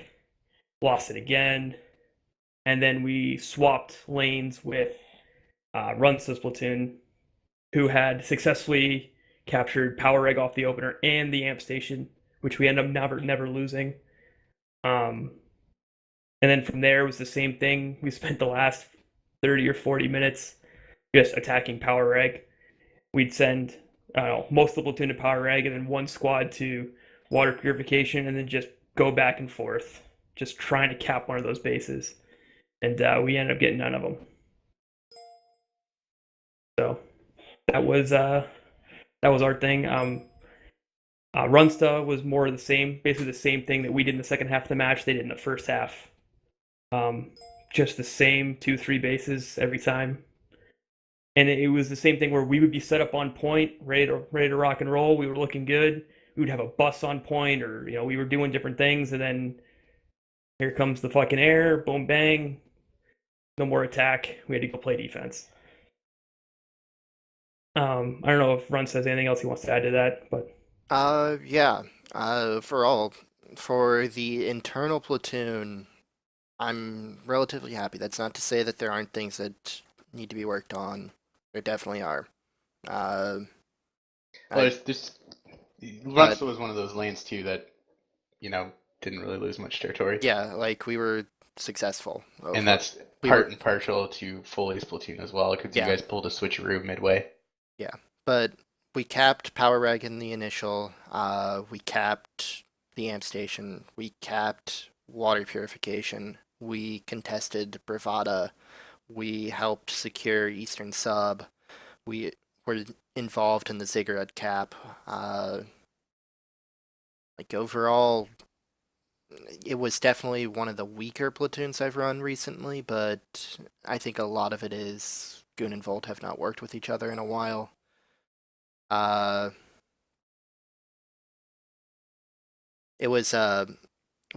lost it again, and then we swapped lanes with Runsta's platoon, who had successfully captured Power Reg off the opener and the amp station, which we ended up never losing. And then from there, it was the same thing. We spent the last 30 or 40 minutes just attacking Power Reg. We'd send most of the platoon to Power Reg and then one squad to water purification, and then just go back and forth, just trying to cap one of those bases. And we ended up getting none of them. So that was our thing. Runsta was more of the same, basically the same thing that we did in the second half of the match. They did in the first half. Just the same 2-3 bases every time. And it was the same thing where we would be set up on point, ready to rock and roll. We were looking good. We would have a bus on point, or we were doing different things, and then here comes the fucking air, boom bang, no more attack. We had to go play defense. I don't know if Run says anything else he wants to add to that, but yeah. For the internal platoon, I'm relatively happy. That's not to say that there aren't things that need to be worked on. There definitely are. Runsta was one of those lanes too that, didn't really lose much territory. Yeah, like we were successful. And that's part and partial to Foley's platoon as well, because you guys pulled a switcheroo midway. Yeah, but we capped Power Reg in the initial. We capped the amp station. We capped water purification. We contested Bravada. We helped secure Eastern Sub. We were involved in the Ziggurat cap. Overall, it was definitely one of the weaker platoons I've run recently, but I think a lot of it is Goon and Volt have not worked with each other in a while. It was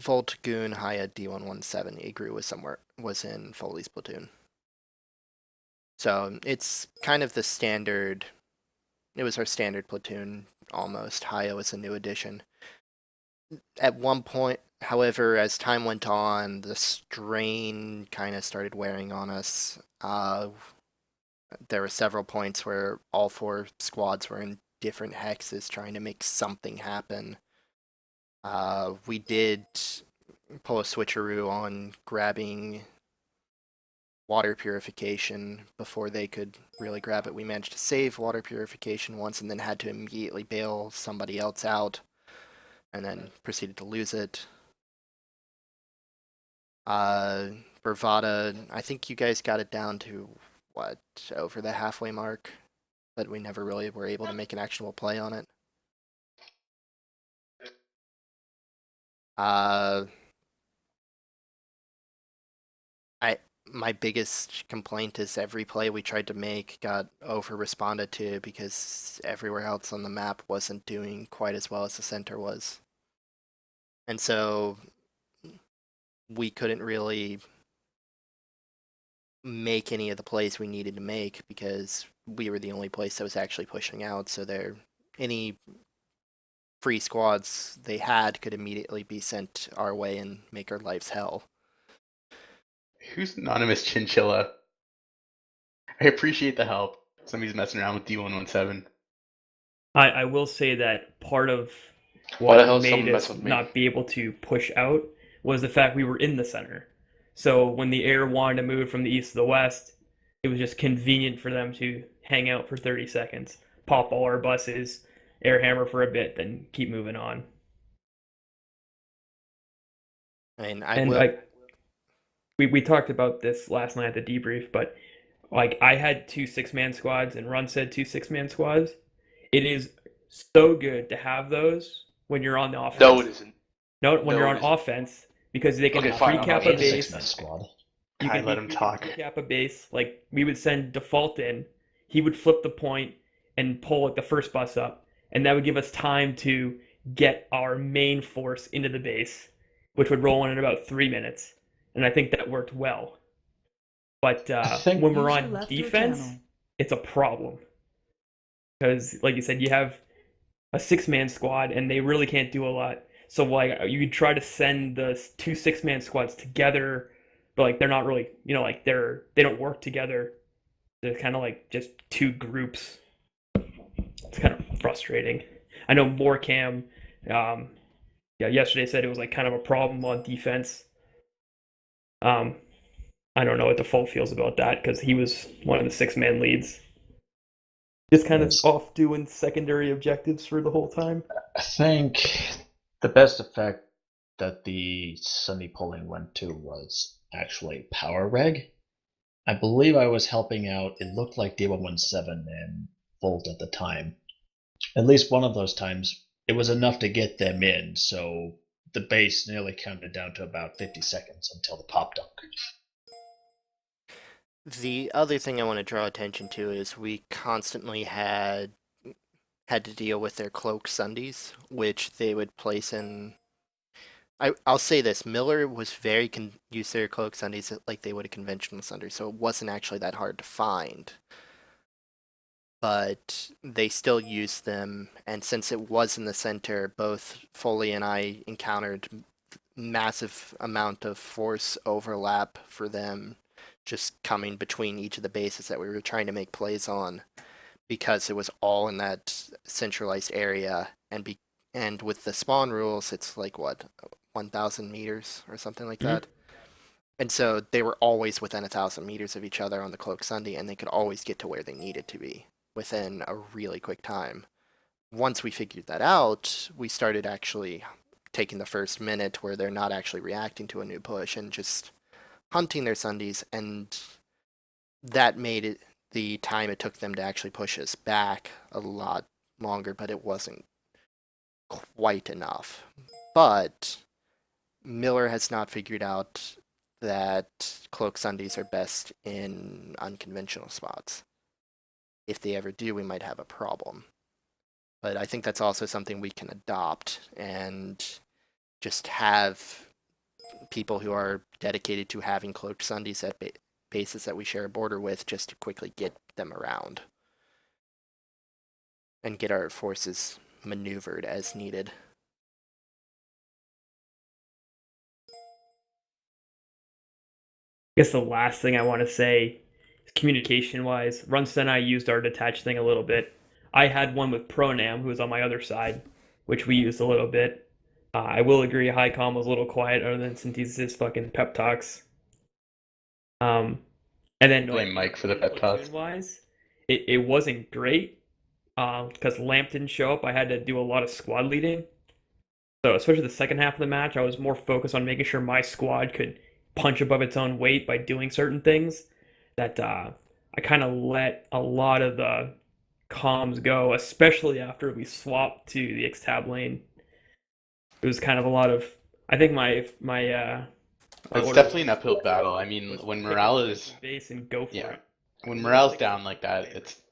Volt, Goon, Haya, D117. Igru was in Foley's platoon. So it's kind of the standard. It was our standard platoon almost. Haya was a new addition. At one point, however, as time went on, the strain kind of started wearing on us. There were several points where all 4 squads were in different hexes trying to make something happen. We did pull a switcheroo on grabbing water purification before they could really grab it. We managed to save water purification once and then had to immediately bail somebody else out and then proceeded to lose it. Bravada, I think you guys got it down to, what, over the halfway mark? But we never really were able to make an actionable play on it. My biggest complaint is every play we tried to make got over-responded to because everywhere else on the map wasn't doing quite as well as the center was. And so we couldn't really make any of the plays we needed to make because we were the only place that was actually pushing out, so any free squads they had could immediately be sent our way and make our lives hell. Who's Anonymous Chinchilla? I appreciate the help. Somebody's messing around with D117. I will say that part of Why the what hell is made someone us messing with me? not be able to push out was the fact we were in the center. So when the air wanted to move from the east to the west, it was just convenient for them to hang out for 30 seconds, pop all our buses, air hammer for a bit, then keep moving on. We talked about this last night at the debrief, but like I had 2 6-man squads and Run said 2 6-man squads. It is so good to have those when you're on the offense. No, it isn't. No, when No, you're it on isn't. offense because they can Okay, fine, I'm recap not a a base. six-man squad. You Kai, can let him talk. recap a base. Like we would send Default in, he would flip the point and pull like the first bus up, and that would give us time to get our main force into the base, which would roll in about 3 minutes. And I think that worked well. But when we're on defense, it's a problem. Because, like you said, you have a 6-man squad, and they really can't do a lot. So, like, you could try to send the 2 6-man squads together, but, like, they're not really, like, they don't work together. They're kind of like just 2 groups. It's kind of frustrating. I know Morecam, yesterday said it was, like, kind of a problem on defense. I don't know what Default feels about that because he was one of the 6-man leads. Just kind of off doing secondary objectives for the whole time. I think the best effect that the Sunday polling went to was actually power reg. I believe I was helping out, it looked like D117 and Volt at the time. At least one of those times, it was enough to get them in, so the base nearly counted down to about 50 seconds until the pop dunk. The other thing I want to draw attention to is we constantly had to deal with their cloak Sundays, which they would place in. I'll say this: Miller was very use their cloak Sundays like they would a conventional Sunday, so it wasn't actually that hard to find. But they still used them, and since it was in the center, both Foley and I encountered massive amount of force overlap for them just coming between each of the bases that we were trying to make plays on because it was all in that centralized area and with the spawn rules it's like what 1,000 meters or something like that. And so they were always within 1,000 meters of each other on the Cloak Sunday and they could always get to where they needed to be within a really quick time. Once we figured that out, we started actually taking the first minute where they're not actually reacting to a new push and just hunting their Sundays, and that made it the time it took them to actually push us back a lot longer, but it wasn't quite enough. But Miller has not figured out that Cloak Sundays are best in unconventional spots. If they ever do, we might have a problem. But I think that's also something we can adopt, and just have people who are dedicated to having cloaked Sundays at bases that we share a border with, just to quickly get them around and get our forces maneuvered as needed. I guess the last thing I want to say, communication-wise, Runstead and I used our detached thing a little bit. I had one with Pronam, who was on my other side, which we used a little bit. I will agree, Highcom was a little quiet, other than Synthesis' fucking pep talks. And then Blame Mike for the pep talks. Wise, it wasn't great because Lamp didn't show up. I had to do a lot of squad leading. So especially the second half of the match, I was more focused on making sure my squad could punch above its own weight by doing certain things. That I kind of let a lot of the comms go, especially after we swapped to the X-Tab lane. It was kind of a lot of. I think my it's definitely an uphill battle. I mean, when morale is base and go for it. When morale's down like that,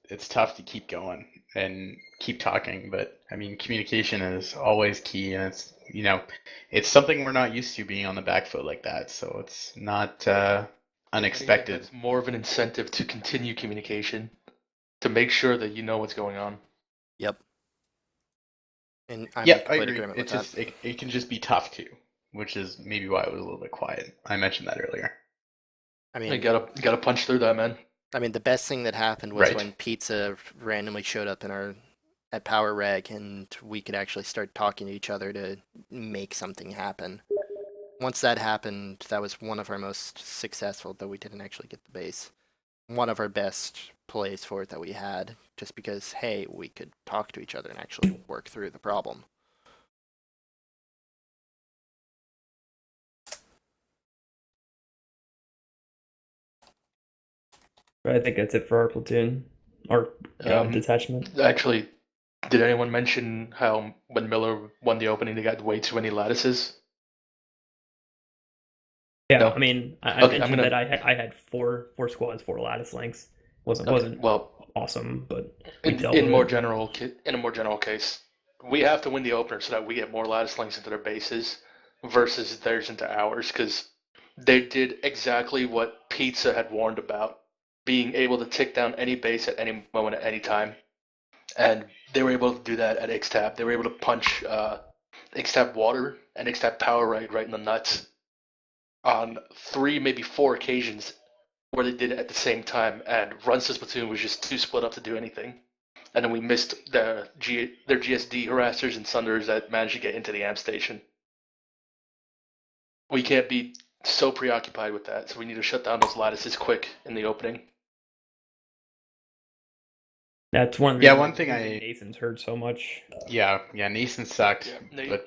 it's tough to keep going and keep talking. But I mean, communication is always key, and it's something we're not used to being on the back foot like that. So it's not unexpected. It's more of an incentive to continue communication, to make sure that you know what's going on. Yep. And I agree. It can just be tough too, which is maybe why it was a little bit quiet. I mentioned that earlier. I mean, you gotta punch through that, man. I mean, the best thing that happened was when Pizza randomly showed up at Power Reg, and we could actually start talking to each other to make something happen. Once that happened, that was one of our most successful, though we didn't actually get the base. One of our best plays for it that we had, just because, hey, we could talk to each other and actually work through the problem. I think that's it for our platoon, our detachment. Actually, did anyone mention how when Miller won the opening, they got way too many lattices? Yeah, no? I mean, I mentioned that I had four squads, 4 lattice links. Wasn't well awesome, but in a more general case, we have to win the opener so that we get more lattice links into their bases versus theirs into ours, because they did exactly what Pizza had warned about, being able to tick down any base at any moment at any time, and they were able to do that at X-Tab. They were able to punch X-Tab Water and X-Tab Power right in the nuts on 3, maybe 4 occasions where they did it at the same time, and Runstead's platoon was just too split up to do anything. And then we missed their GSD harassers and Sunders that managed to get into the amp station. We can't be so preoccupied with that, so we need to shut down those lattices quick in the opening. That's one thing Nathan's heard so much. Yeah, Nathan sucked. Yeah, but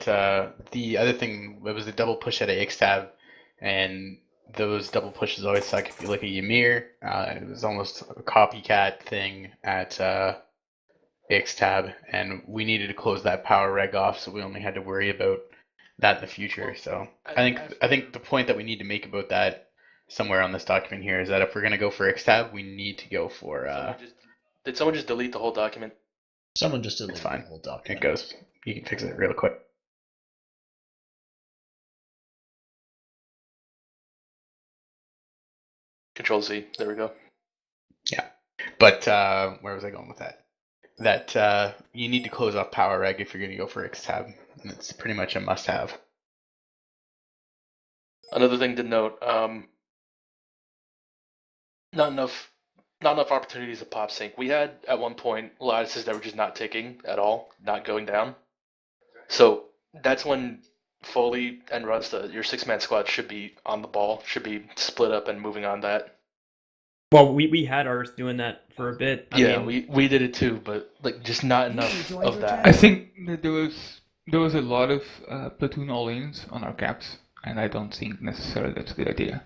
the other thing, it was a double push at a X-Tab, and those double pushes always suck. If you look at Ymir, it was almost a copycat thing at X-Tab, and we needed to close that power reg off, so we only had to worry about that in the future. So I think the point that we need to make about that somewhere on this document here is that if we're going to go for X-Tab, we need to go for... Did someone just delete the whole document? Someone just deleted the whole document. It goes. You can fix it real quick. Control Z. There we go. Yeah. But where was I going with that? That you need to close off power reg if you're going to go for X-Tab. And it's pretty much a must-have. Another thing to note, not enough opportunities to pop sync. We had, at one point, lattices that were just not ticking at all, not going down. So that's when Foley and Runstead, your 6-man squad, should be on the ball, should be split up and moving on that. Well, we had ours doing that for a bit. I mean, we did it too, but just not enough of that. I think that there was a lot of platoon all-ins on our caps, and I don't think necessarily that's a good idea.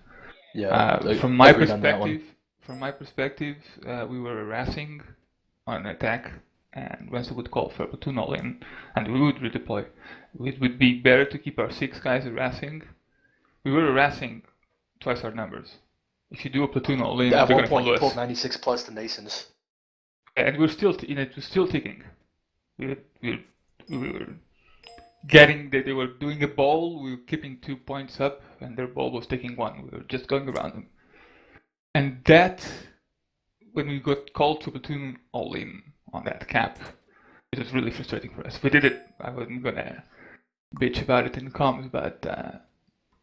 Yeah, from my perspective, we were harassing on attack, and Wenzel would call for a platoon all-in, and we would redeploy. It would be better to keep our 6 guys harassing. We were harassing twice our numbers. If you do a platoon all-in, at one point you pulled 96 plus the Nasons. And we're still, it was still ticking. We were they were doing a ball, we were keeping 2 points up, and their ball was taking 1. We were just going around them. And that, when we got called to platoon all in on that cap, it was really frustrating for us. We did it. I wasn't gonna bitch about it in comms, but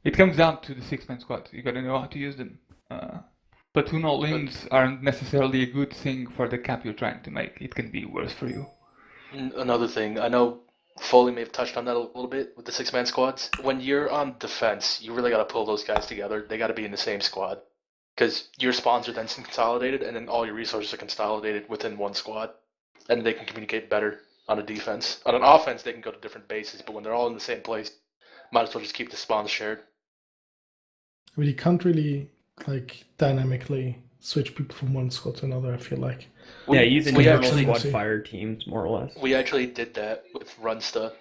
it comes down to the 6-man squad. You gotta know how to use them. Platoon all-ins aren't necessarily a good thing for the cap you're trying to make. It can be worse for you. Another thing, I know Foley may have touched on that a little bit with the 6-man squads. When you're on defense, you really got to pull those guys together. They got to be in the same squad. Because your spawns are then consolidated, and then all your resources are consolidated within one squad. And they can communicate better on a defense. On an offense, they can go to different bases, but when they're all in the same place, might as well just keep the spawns shared. I mean, you can't really dynamically switch people from one squad to another, I feel like. Yeah, using actually squad fire teams, more or less. We actually did that with Runsta.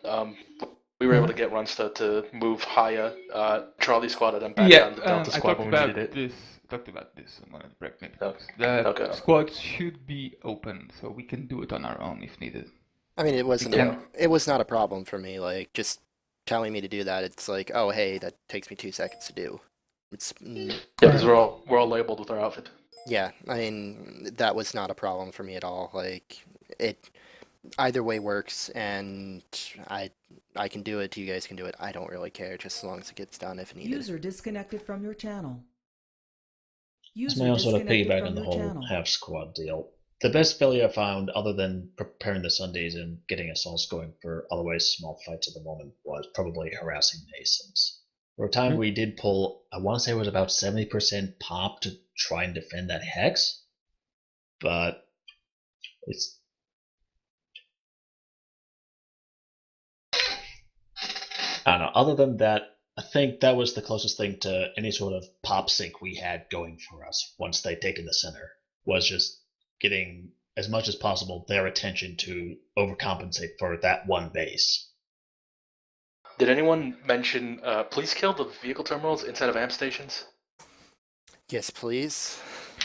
We were able to get Runsta to move Haya, Charlie squad, and then back down to Delta squad when we needed it. Talked about this on one of the break meetings. Okay. Squads should be open, so we can do it on our own if needed. I mean, it was not a problem for me. Like, just telling me to do that, it's like, oh, hey, that takes me 2 seconds to do. It's yeah, because we're all labeled with our outfit. Yeah, I mean, that was not a problem for me at all. Like, it either way works, and I can do it. You guys can do it. I don't really care, just as long as it gets done if needed. User disconnected from your channel. This may also piggyback on the whole half squad deal. The best failure I found, other than preparing the Sundays and getting assaults going for otherwise small fights at the moment, was probably harassing Masons. For a time we did pull, I want to say it was about 70% pop to try and defend that hex, but it's... I don't know, other than that, I think that was the closest thing to any sort of pop sync we had going for us once they'd taken the center, was just getting, as much as possible, their attention to overcompensate for that one base. Did anyone mention, please kill the vehicle terminals instead of amp stations? Yes, please.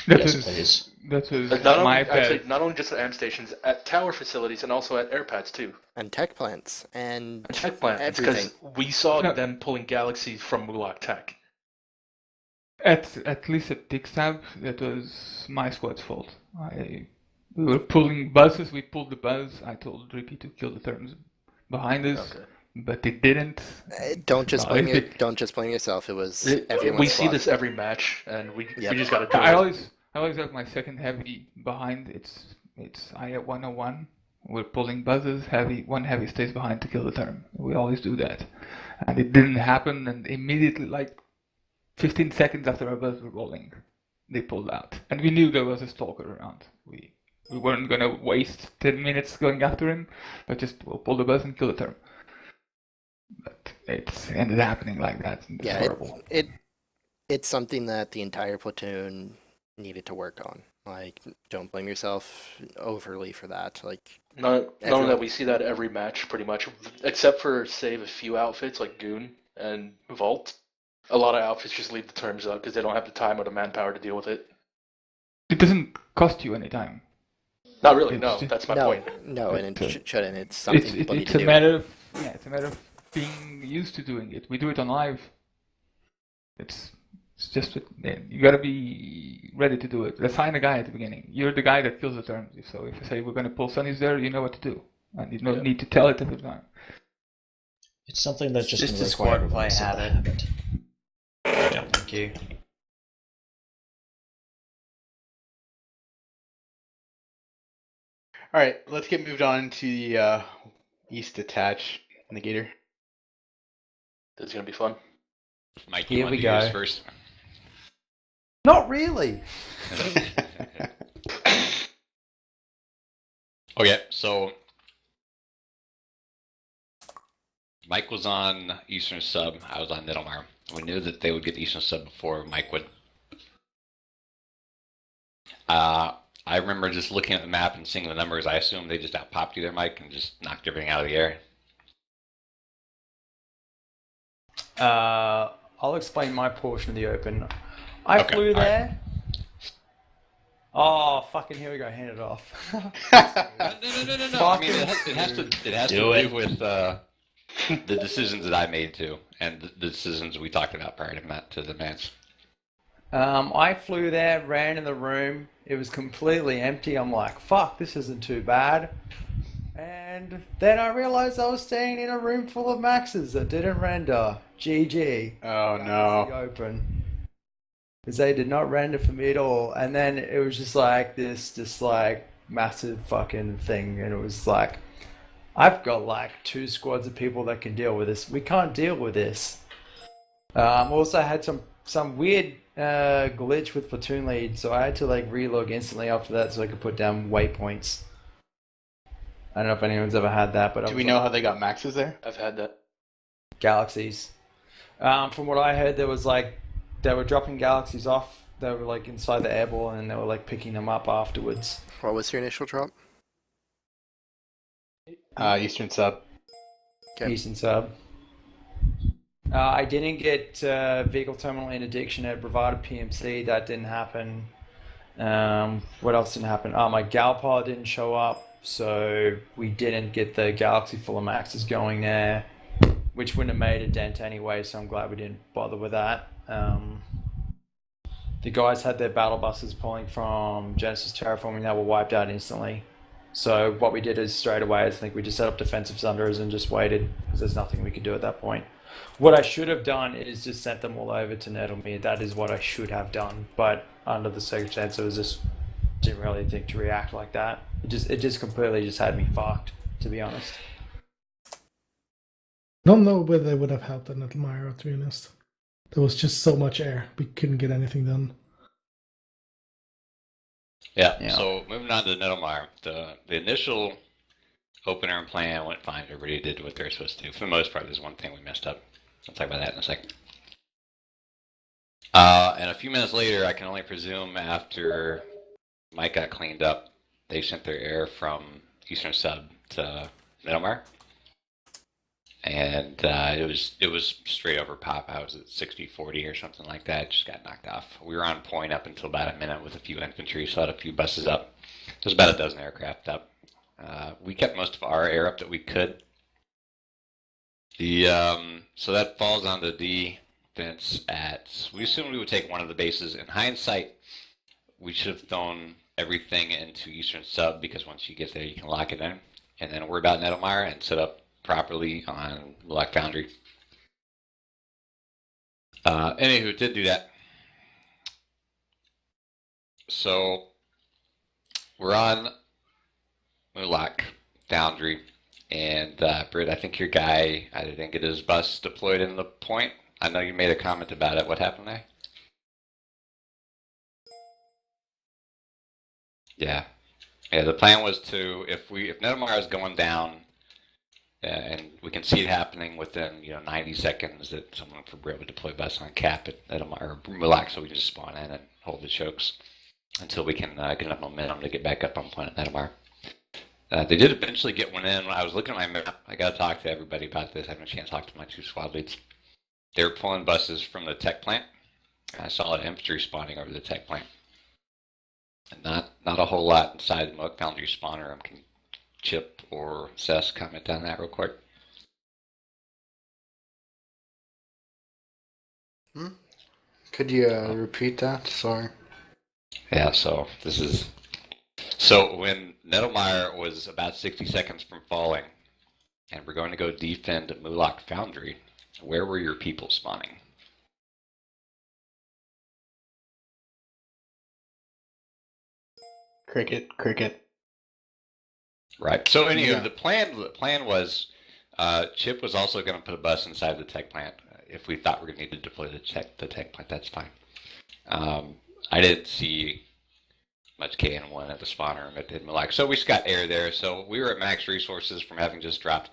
Please. That was not only just at amp stations, at tower facilities and also at airpads too. And tech plants. And tech plants, because we saw them pulling galaxies from Mulak Tech. At least at Tickstab, that was my squad's fault. We were pulling buses, we pulled the bus, I told Drippy to kill the terms behind us. Okay. But they didn't. Don't just blame yourself. It was everyone's We see this every match, and we just gotta do it. I always have my second heavy behind. It's I at 101. We're pulling buzzes. One heavy stays behind to kill the term. We always do that, and it didn't happen. And immediately, like 15 seconds after our buzz were rolling, they pulled out, and we knew there was a stalker around. We weren't gonna waste 10 minutes going after him, but we'll pull the buzz and kill the term. But it's ended happening like that. It's horrible. It's something that the entire platoon needed to work on. Like, don't blame yourself overly for that. Like, not only that, we see that every match pretty much, except for save a few outfits like Goon and Vault. A lot of outfits just leave the terms up because they don't have the time or the manpower to deal with it. It doesn't cost you any time. Not really. That's my point. No, and it shouldn't. It's something people need to do. It's a matter of being used to doing it. We do it on live. It's just you gotta be ready to do it. Assign a guy at the beginning. You're the guy that kills the terms. So if I say we're gonna pull Sunnies there, you know what to do, and you don't need to tell it every time. It's something that's just a squad play habit. Yeah, thank you. All right, let's get moved on to the East Attach Negator. This is gonna be fun. Mike, you want to do this first? Not really. Okay, so Mike was on Eastern Sub. I was on Niddlemar. We knew that they would get Eastern Sub before Mike would. I remember just looking at the map and seeing the numbers. I assumed they just out-popped you there, Mike, and just knocked everything out of the air. I'll explain my portion of the Open. I flew there. Right. Oh, fucking here we go. Hand it off. No. I mean, it has to do with the decisions that I made too, and the decisions we talked about prior to the match. I flew there, ran in the room. It was completely empty. I'm like, fuck, this isn't too bad. And then I realized I was staying in a room full of maxes that didn't render. GG. Oh That no. was the open. Because they did not render for me at all. And then it was just like this, just like massive fucking thing. And it was like, I've got like 2 squads of people that can deal with this. We can't deal with this. Also had some weird glitch with platoon lead, so I had to like relog instantly after that so I could put down waypoints. I don't know if anyone's ever had that, but Do we know how they got maxes there? I've had that. Galaxies. From what I heard, there was like they were dropping galaxies off. They were like inside the airball, and they were like picking them up afterwards. What was your initial drop? Eastern sub. Okay. Eastern sub. I didn't get vehicle terminal interdiction at Bravada PMC. That didn't happen. What else didn't happen? My Galpar didn't show up, so we didn't get the Galaxy full of maxes going there, which wouldn't have made a dent anyway, so I'm glad we didn't bother with that. The guys had their battle buses pulling from Genesis Terraforming that were wiped out instantly. So what we did is straight away, I think we just set up defensive thunders and just waited, because there's nothing we could do at that point. What I should have done is just sent them all over to Nettlemere. That is what I should have done. But under the circumstances, just didn't really think to react like that. It just completely just had me fucked, to be honest. I don't know whether they would have helped in Nettlemere, to be honest. There was just so much air, we couldn't get anything done. Yeah. So moving on to Nettlemire, the initial opener and plan went fine. Everybody did what they're supposed to do. For the most part, there's one thing we messed up. I'll talk about that in a second. And a few minutes later, I can only presume after Mike got cleaned up, they sent their air from Eastern Sub to Nettlemire. And it was straight over pop. I was at 60-40 or something like that. Just got knocked off. We were on point up until about a minute with a few infantry, so I had a few buses up. There's about a dozen aircraft up. We kept most of our air up that we could. So that falls on the defense at. We assumed we would take one of the bases. In hindsight, we should have thrown everything into Eastern Sub, because once you get there, you can lock it in, and then worry about Nettlemire and set up properly on Black Foundry. Anywho, did do that. So we're on Mulak Foundry, and Britt, I think your guy either didn't get his bus deployed in the point. I know you made a comment about it. What happened there? Yeah. The plan was to, if Nettlemire is going down, and we can see it happening within 90 seconds, that someone from Britt would deploy bus on cap at Nettlemire or Mulak, so we can just spawn in and hold the chokes until we can get enough momentum to get back up on point at Nettlemire. They did eventually get one in. When I was looking at my map, I got to talk to everybody about this. I haven't had a chance to talk to my 2 squad leads. They were pulling buses from the tech plant. I saw an infantry spawning over the tech plant. And not a whole lot inside the Mulak Foundry spawner. Can Chip or Sess comment on that real quick? Could you repeat that? Sorry. Yeah, so So when Nettlemire was about 60 seconds from falling, and we're going to go defend Mulak Foundry, where were your people spawning? Cricket. Right. So anyway, the plan was Chip was also going to put a bus inside the tech plant. If we thought we were going to need to deploy the tech plant, that's fine. I didn't see much KN1 at the spawner room at Mulak, so we just got air there. So we were at max resources from having just dropped.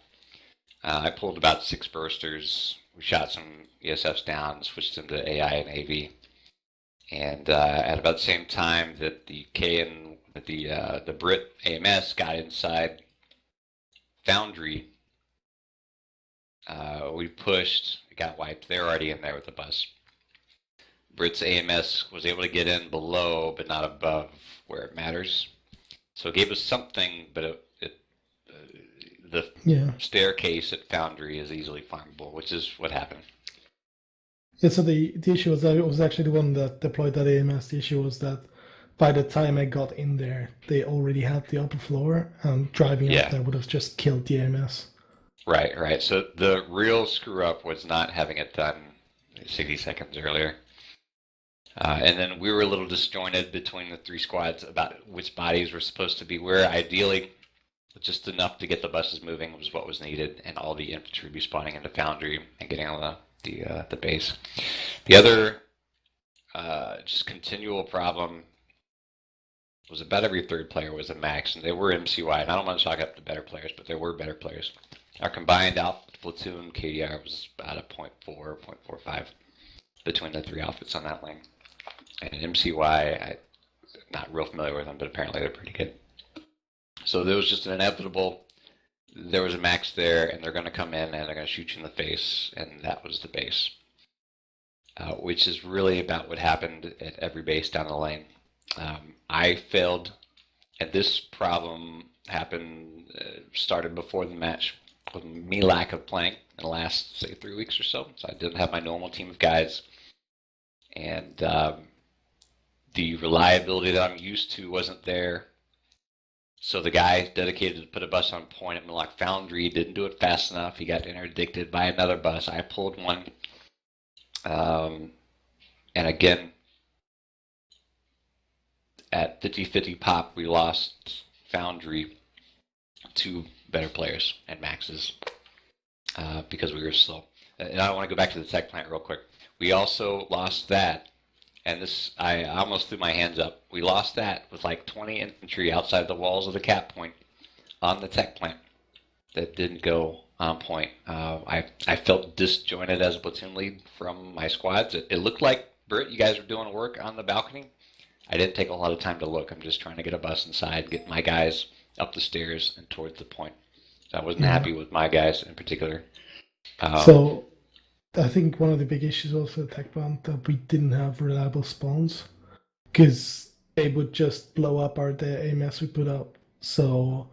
I pulled about 6 bursters. We shot some ESFs down, switched them to AI and AV, and at about the same time that the the Brit AMS got inside Foundry, we pushed. It got wiped. They're already in there with the bus. Brit's AMS was able to get in below, but not above where it matters. So it gave us something, but the Yeah. staircase at Foundry is easily farmable, which is what happened. Yeah, so the issue was that it was actually the one that deployed that AMS. The issue was that by the time I got in there, they already had the upper floor, and driving Yeah. up there would have just killed the AMS. Right. So the real screw up was not having it done 60 seconds earlier. And then we were a little disjointed between the three squads about which bodies were supposed to be where. Ideally, just enough to get the buses moving was what was needed, and all the infantry be spawning into Foundry and getting on the base. The other just continual problem was about every third player was a max, and they were MCY. And I don't want to talk up the better players, but there were better players. Our combined outfit platoon KDR was about a 0.4, 0.45 between the three outfits on that lane. And MCY, I'm not real familiar with them, but apparently they're pretty good. So there was just an inevitable, there was a max there, and they're going to come in and they're going to shoot you in the face, and that was the base. Which is really about what happened at every base down the lane. I failed, and this problem happened, started before the match, with me lack of playing in the last, say, 3 weeks or so. So I didn't have my normal team of guys. And the reliability that I'm used to wasn't there. So the guy dedicated to put a bus on point at Millock Foundry didn't do it fast enough. He got interdicted by another bus. I pulled one. And again, at 50-50 pop, we lost Foundry to better players and maxes because we were slow. And I want to go back to the tech plant real quick. We also lost that, and this, I almost threw my hands up. We lost that with like 20 infantry outside the walls of the cap point on the tech plant that didn't go on point. I felt disjointed as a platoon lead from my squads. It looked like, Britt, you guys were doing work on the balcony. I didn't take a lot of time to look. I'm just trying to get a bus inside, get my guys up the stairs and towards the point. So I wasn't happy with my guys in particular. So I think one of the big issues was for the tech plant that we didn't have reliable spawns, because they would just blow up the AMS we put up. So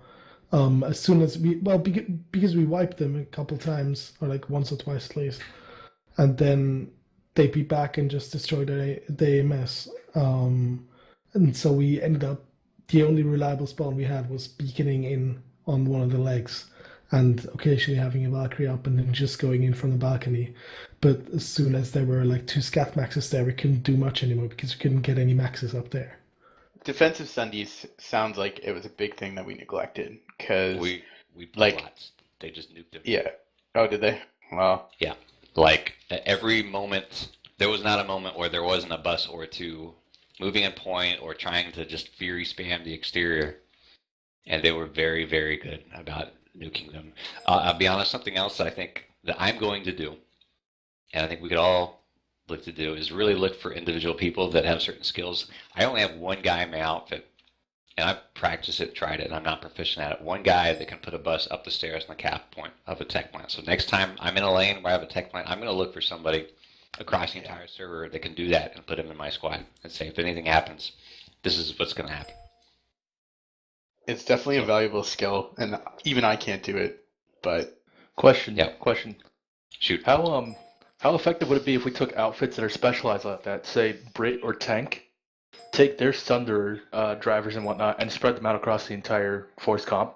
as soon as because we wiped them a couple times, or like once or twice at least, and then they'd be back and just destroy the AMS. And so we ended up, the only reliable spawn we had was beaconing in on one of the legs, and occasionally having a Valkyrie up and then just going in from the balcony. But as soon as there were like 2 scat maxes there, we couldn't do much anymore because we couldn't get any maxes up there. Defensive Sundays sounds like it was a big thing that we neglected, because we like lots. They just nuked them. Yeah. Oh, did they? Wow. Yeah. Like every moment, there was not a moment where there wasn't a bus or two moving in point or trying to just fury spam the exterior. And they were very, very good about nuking them. I'll be honest, something else I think that I'm going to do, and I think we could all look to do, is really look for individual people that have certain skills. I only have one guy in my outfit, and I've practiced it, tried it, and I'm not proficient at it. One guy that can put a bus up the stairs in the cap point of a tech plant. So next time I'm in a lane where I have a tech plant, I'm going to look for somebody across the entire server that can do that and put him in my squad and say, if anything happens, this is what's going to happen. It's definitely a valuable skill, and even I can't do it, but... Question. Shoot. How effective would it be if we took outfits that are specialized like that, say Brit or Tank, take their Thunder drivers and whatnot, and spread them out across the entire force comp?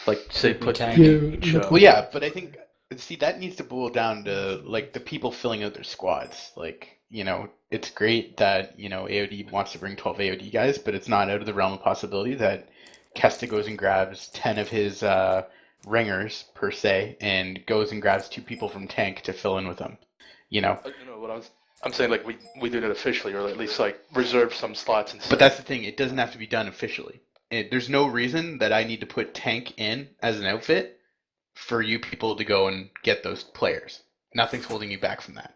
Like, say, put Tank in each... Well, yeah, but I think... See, that needs to boil down to, like, the people filling out their squads. Like, you know, it's great that, you know, AOD wants to bring 12 AOD guys, but it's not out of the realm of possibility that Kesta goes and grabs 10 of his ringers, per se, and goes and grabs 2 people from Tank to fill in with them. You know? You know what I'm saying, like, we do that officially, or at least, like, reserve some slots. But that's the thing, it doesn't have to be done officially. There's no reason that I need to put Tank in as an outfit for you people to go and get those players. Nothing's holding you back from that.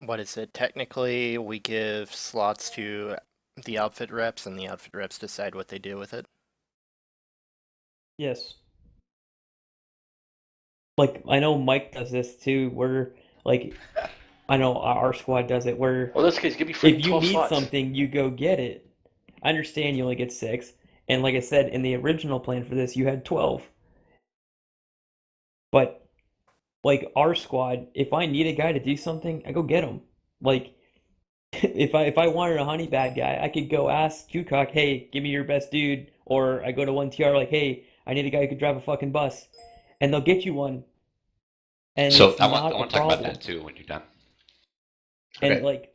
What is it? Technically, we give slots to the outfit reps, and the outfit reps decide what they do with it. Yes. Like, I know Mike does this too, where, like, I know our squad does it, where... Well, in this case, give me free 12 if you need slots. something, you go get it. I understand you only get 6, and like I said, in the original plan for this, you had 12. But like our squad, if I need a guy to do something, I go get him. Like if I wanted a honey bad guy, I could go ask Jukok, hey, give me your best dude, or I go to 1TR like, hey, I need a guy who could drive a fucking bus, and they'll get you one, and So it's I not want a to talk about problem. that too when you're done. And Okay.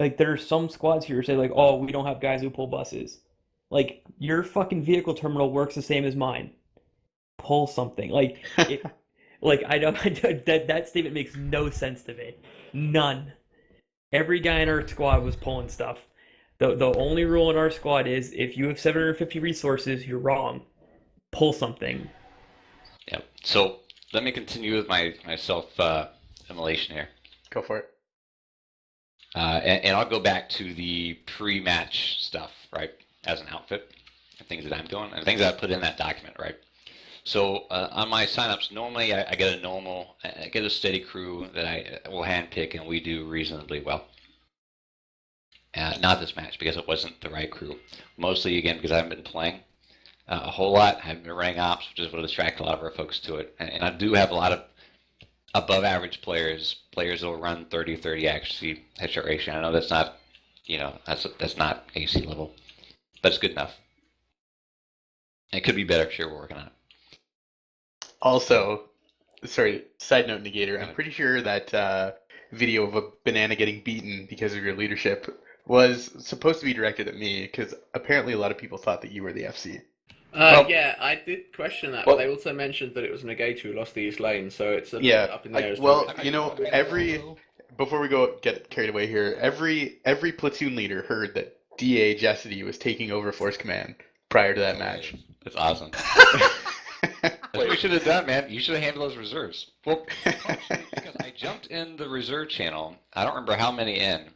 like there are some squads here who say like, oh, we don't have guys who pull buses. Like your fucking vehicle terminal works the same as mine. Pull something. Like if like I don't that statement makes no sense to me. None. Every guy in our squad was pulling stuff. The only rule in our squad is if you have 750 resources, you're wrong. Pull something. Yeah. So let me continue with my self immolation here. Go for it. And I'll go back to the pre-match stuff, right? As an outfit, the things that I'm doing, and things that I put in that document, right? So on my signups, normally I get a steady crew that I will handpick, and we do reasonably well. Not this match because it wasn't the right crew. Mostly again because I haven't been playing a whole lot. I haven't been running ops, which is what attracted a lot of our folks to it. And I do have a lot of above average players that will run 30-30 accuracy headshot ratio. I know that's not, that's not AC level, but it's good enough. It could be better. Sure, we're working on it. Also, sorry, side note, Negator, I'm pretty sure that video of a banana getting beaten because of your leadership was supposed to be directed at me, because apparently a lot of people thought that you were the FC. Yeah, I did question that, but they also mentioned that it was Negator who lost the East Lane, so it's a little bit up in the air. Before we get carried away here, every platoon leader heard that DA Jessity was taking over Force Command prior to that match. That's awesome. That's what we should have done, man. You should have handled those reserves. Well, because I jumped in the reserve channel. I don't remember how many in.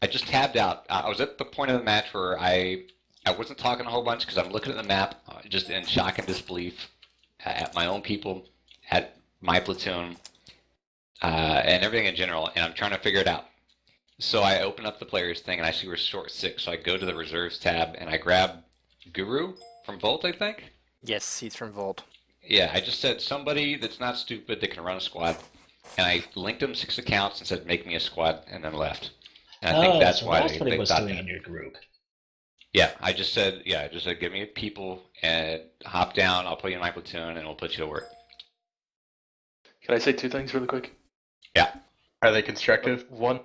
I just tabbed out. I was at the point of the match where I wasn't talking a whole bunch because I'm looking at the map, just in shock and disbelief at my own people, at my platoon, and everything in general, and I'm trying to figure it out. So I open up the players thing, and I see we're short 6, so I go to the reserves tab, and I grab Guru from Volt, I think? Yes, he's from Volt. Yeah, I just said somebody that's not stupid that can run a squad, and I linked him 6 accounts and said make me a squad, and then left. And I think that's why that's what they it was thought doing that. in your group. Yeah, I just said give me people and hop down. I'll put you in my platoon and we'll put you to work. Can I say 2 things really quick? Yeah. Are they constructive? One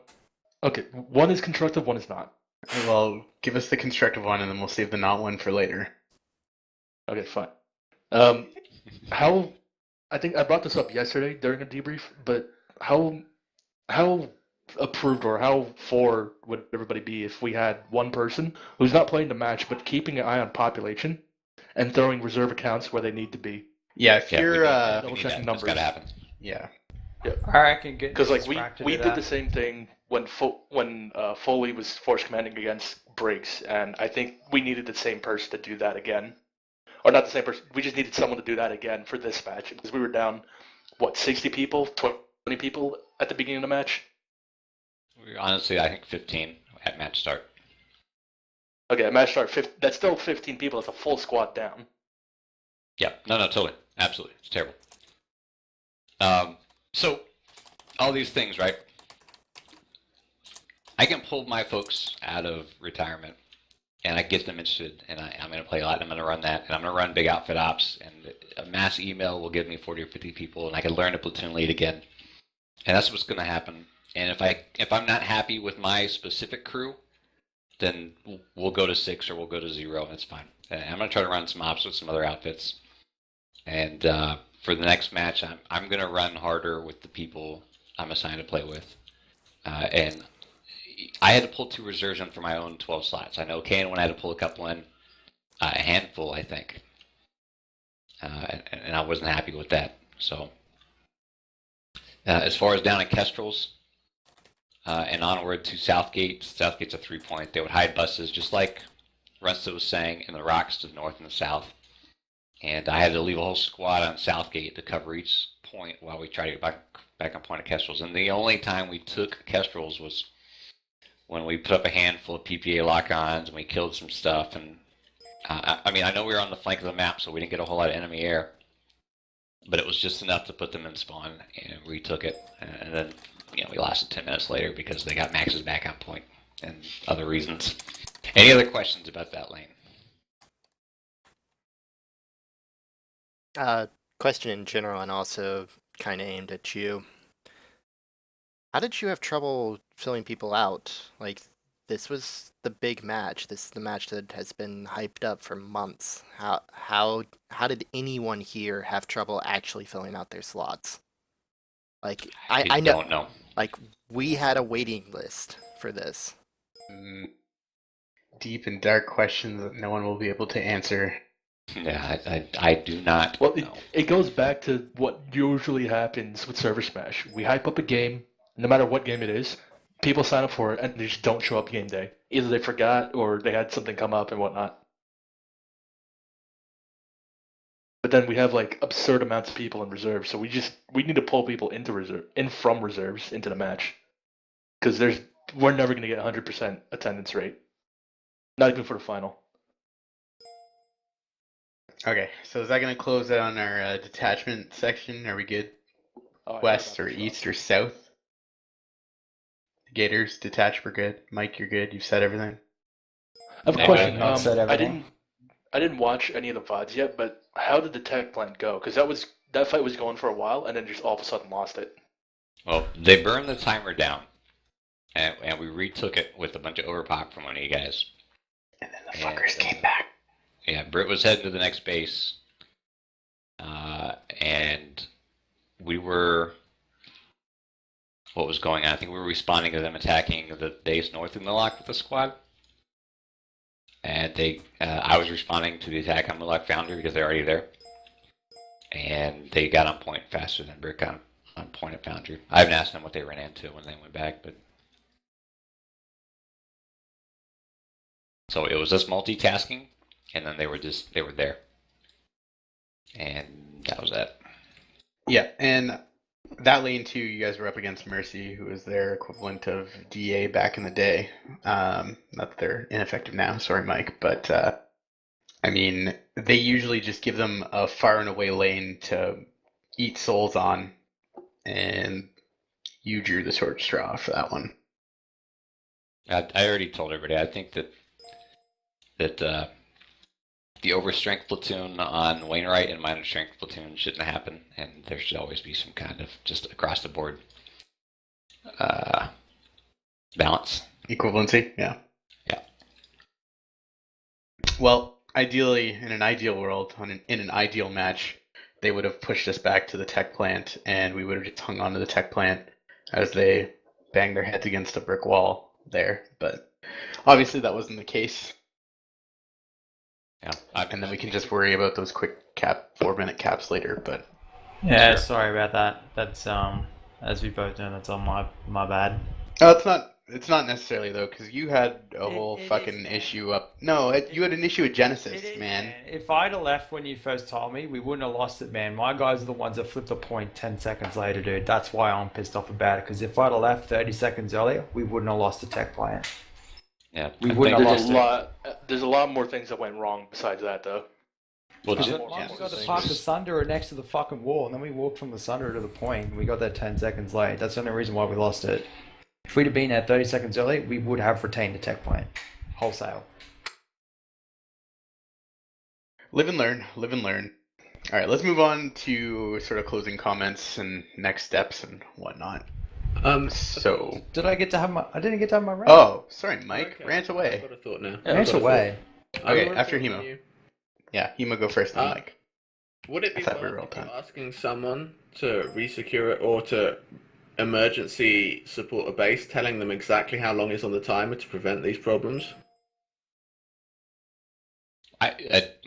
is constructive, one is not. Well, give us the constructive one, and then we'll save the not one for later. Okay, fine. I think I brought this up yesterday during a debrief, but how approved or how for would everybody be if we had one person who's not playing the match but keeping an eye on population and throwing reserve accounts where they need to be? Yeah, if you're double checking numbers. That's gotta happen. Yeah. I can get because like we do did that. the same thing when Foley was force commanding against Briggs, and I think we needed the same person to do that again, or not the same person. We just needed someone to do that again for this match because we were down 60 people, 20 people at the beginning of the match. Honestly, I think 15 at match start. Okay, at match start, that's still 15 people. That's a full squad down. Yeah, no, totally. Absolutely. It's terrible. So, all these things, right? I can pull my folks out of retirement, and I get them interested, and I'm going to play a lot, and I'm going to run that, and I'm going to run big outfit ops, and a mass email will give me 40 or 50 people, and I can learn a platoon lead again. And that's what's going to happen. And if I'm not happy with my specific crew, then we'll go to 6 or we'll go to 0, and it's fine. And I'm going to try to run some ops with some other outfits. And for the next match, I'm going to run harder with the people I'm assigned to play with. And I had to pull 2 reserves in for my own 12 slots. I know K1 had to pull a couple in, a handful, I think. And I wasn't happy with that. So as far as down at Kestrel's, and onward to Southgate. Southgate's a 3-point. They would hide buses, just like Rusta was saying, in the rocks to the north and the south. And I had to leave a whole squad on Southgate to cover each point while we tried to get back on point of Kestrel's. And the only time we took Kestrel's was when we put up a handful of PPA lock-ons and we killed some stuff. And I know we were on the flank of the map, so we didn't get a whole lot of enemy air. but it was just enough to put them in spawn and retook it. And then we lost it 10 minutes later because they got Max's back on point and other reasons. Any other questions about that lane? Question in general, and also kind of aimed at you. How did you have trouble filling people out? Like, this was the big match. This is the match that has been hyped up for months. How did anyone here have trouble actually filling out their slots? Like, I know, don't know. Like, we had a waiting list for this. Deep and dark questions that no one will be able to answer. Yeah, I do not. Well, it goes back to what usually happens with Server Smash. We hype up a game, no matter what game it is. People sign up for it, and they just don't show up game day. Either they forgot, or they had something come up and whatnot. But then we have like absurd amounts of people in reserve, so we need to pull people from reserves into the match, because we're never going to get 100% attendance rate, not even for the final. Okay, so is that going to close out on our detachment section? Are we good? West or east or south? Gators, detach, we're good. Mike, you're good. You've said everything. I have a question. I didn't watch any of the VODs yet, but how did the tech plant go? Because that fight was going for a while, and then just all of a sudden lost it. Well, they burned the timer down, and we retook it with a bunch of overpop from one of you guys. And then the fuckers came back. Yeah, Britt was heading to the next base, and we were... What was going on? I think we were responding to them attacking the base north in the lock with the squad. And I was responding to the attack on Mulak Foundry because they're already there. And they got on point faster than Brick got on point at Foundry. I haven't asked them what they ran into when they went back, but... So it was just multitasking, and then they were there. And that was that. Yeah, and that lane too, you guys were up against Mercy, who was their equivalent of DA back in the day. Not that they're ineffective now, sorry Mike, but I mean, they usually just give them a far and away lane to eat souls on, and you drew the short straw for that one. I already told everybody, I think that the overstrength platoon on Wainwright and minor strength platoon shouldn't happen, and there should always be some kind of just across the board balance. Equivalency, yeah. Yeah. Well, ideally, in an ideal world, in an ideal match, they would have pushed us back to the tech plant, and we would have just hung on to the tech plant as they banged their heads against a brick wall there. But obviously that wasn't the case. Yeah, and then we can just worry about those quick 4-minute caps later. But yeah, sorry about that. That's as we both know, that's on my bad. Oh, it's not necessarily though, because you had a whole fucking issue up. No, you had an issue with Genesis, man. If I'd have left when you first told me, we wouldn't have lost it, man. My guys are the ones that flipped the point 10 seconds later, dude. That's why I'm pissed off about it. Because if I'd have left 30 seconds earlier, we wouldn't have lost the tech plant. Yeah, we wouldn't have lost it. There's a lot more things that went wrong besides that, though. Well, we got to park the Sunder next to the fucking wall, and then we walked from the Sunder to the point, and we got there 10 seconds late. That's the only reason why we lost it. If we'd have been there 30 seconds early, we would have retained the tech plant. Wholesale. Live and learn. Live and learn. All right, let's move on to sort of closing comments and next steps and whatnot. So did I get to have my? I didn't get to have my rant. Oh, sorry, Mike. Okay. Rant away. I've got a thought now. Rant away. Okay, after Hemo. Yeah, Hemo go first, then Mike. Would it be worth asking someone to resecure it or to emergency support a base, telling them exactly how long is on the timer to prevent these problems?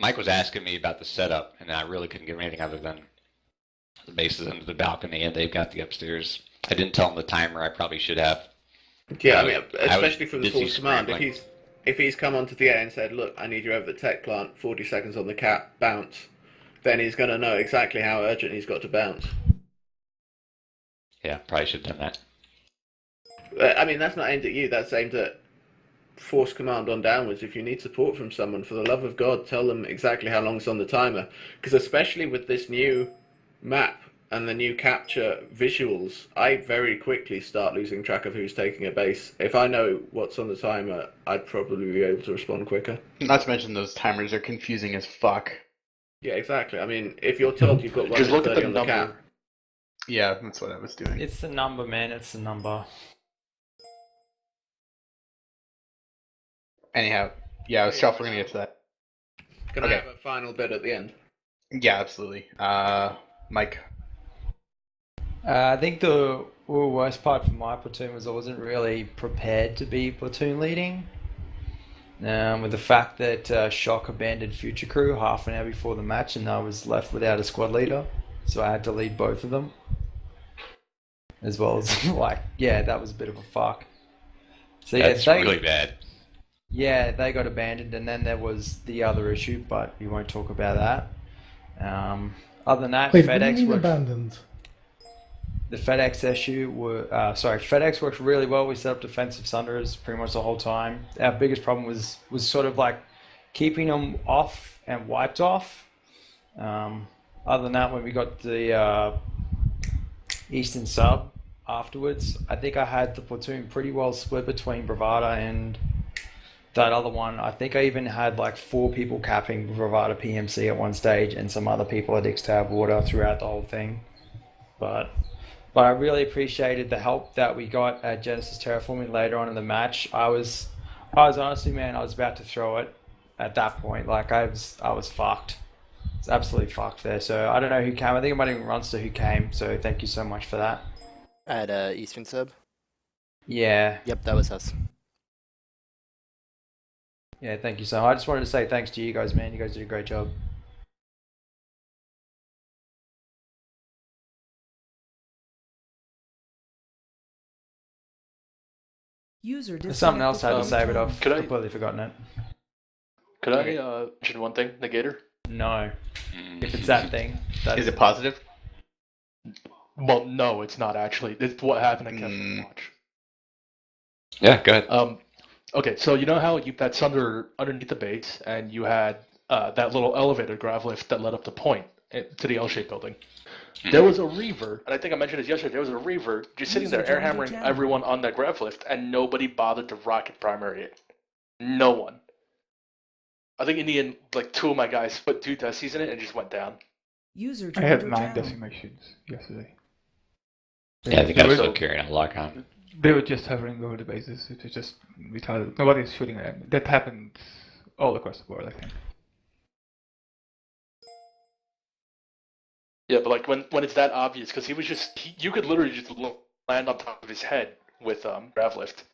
Mike was asking me about the setup, and I really couldn't give him anything other than the base is under the balcony, and they've got the upstairs. I didn't tell him the timer. I probably should have. Yeah, I mean, especially from the force command. If he's come onto the air and said, "Look, I need you over the tech plant. 40 seconds on the cap, bounce," then he's going to know exactly how urgent he's got to bounce. Yeah, probably should have done that. I mean, that's not aimed at you. That's aimed at force command on downwards. If you need support from someone, for the love of God, tell them exactly how long's on the timer. Because especially with this new map and the new capture visuals, I very quickly start losing track of who's taking a base. If I know what's on the timer, I'd probably be able to respond quicker. Not to mention those timers are confusing as fuck. Yeah, exactly. I mean, if you're told you've got 1 Just to look at 30 the on the number. cap, Yeah, that's what I was doing. It's the number, man. It's the number. Anyhow, yeah, Shelf, we're gonna get to that. can I have a final bit at the end? Yeah, absolutely. Mike. I think the worst part for my platoon was I wasn't really prepared to be platoon leading. With the fact that Shock abandoned Future Crew half an hour before the match, and I was left without a squad leader, so I had to lead both of them. As well as that was a bit of a fuck. So That's really bad. Yeah, they got abandoned, and then there was the other issue, but we won't talk about that. Other than that, Wait, what do you FedEx mean worked. abandoned? The FedEx issue FedEx worked really well. We set up defensive sunderers pretty much the whole time. Our biggest problem was sort of like keeping them off and wiped off. Other than that, when we got the Eastern sub afterwards, I think I had the platoon pretty well split between Bravada and that other one. I think I even had like 4 people capping Bravada PMC at one stage and some other people at Ixtab Water throughout the whole thing. But I really appreciated the help that we got at Genesis Terraforming later on in the match. I was honestly, man, I was about to throw it at that point. Like I was fucked. It's absolutely fucked there. So I don't know who came. I think it might even Runster who came. So thank you so much for that. At Eastern Sub? Yeah. Yep, that was us. Yeah, thank you so much. I just wanted to say thanks to you guys, man. You guys did a great job. User There's something else I had to say, but I've Could I- completely forgotten it. Could I mention one thing, Negator? No. If it's that thing. Is it positive? Well, no, it's not actually. It's what happened at Kevin Watch. Yeah, go ahead. Okay, so you know how that's underneath the base, and you had that little elevator grav lift that led up the point to the L-shaped building. There was a reaver, and I think I mentioned this yesterday. There was a reaver just sitting there air hammering everyone on that grav lift, and nobody bothered to rocket primary it. No one. I think in the end, like 2 of my guys put 2 Desis in it and just went down. User I had 9 decimations yesterday. Yeah, I think I'm still carrying a lock on. They were just hovering over the bases. It was just retarded. Nobody's shooting at them. That happened all across the board, I think. Yeah, but like when it's that obvious, because you could literally just land on top of his head with grav lift.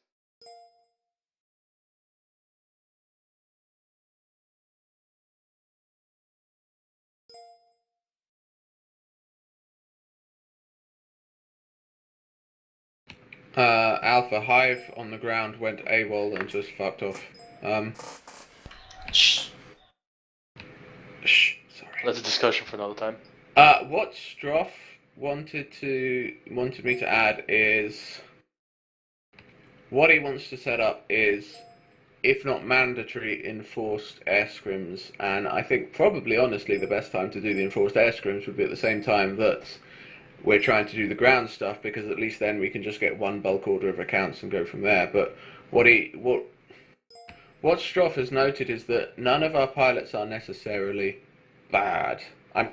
Alpha Hive on the ground went AWOL and just fucked off. Shh. Sorry. That's a discussion for another time. What Stroff wanted me to add is what he wants to set up is, if not mandatory, enforced air scrims, and I think probably honestly the best time to do the enforced air scrims would be at the same time that we're trying to do the ground stuff, because at least then we can just get one bulk order of accounts and go from there. But what Stroff has noted is that none of our pilots are necessarily bad. I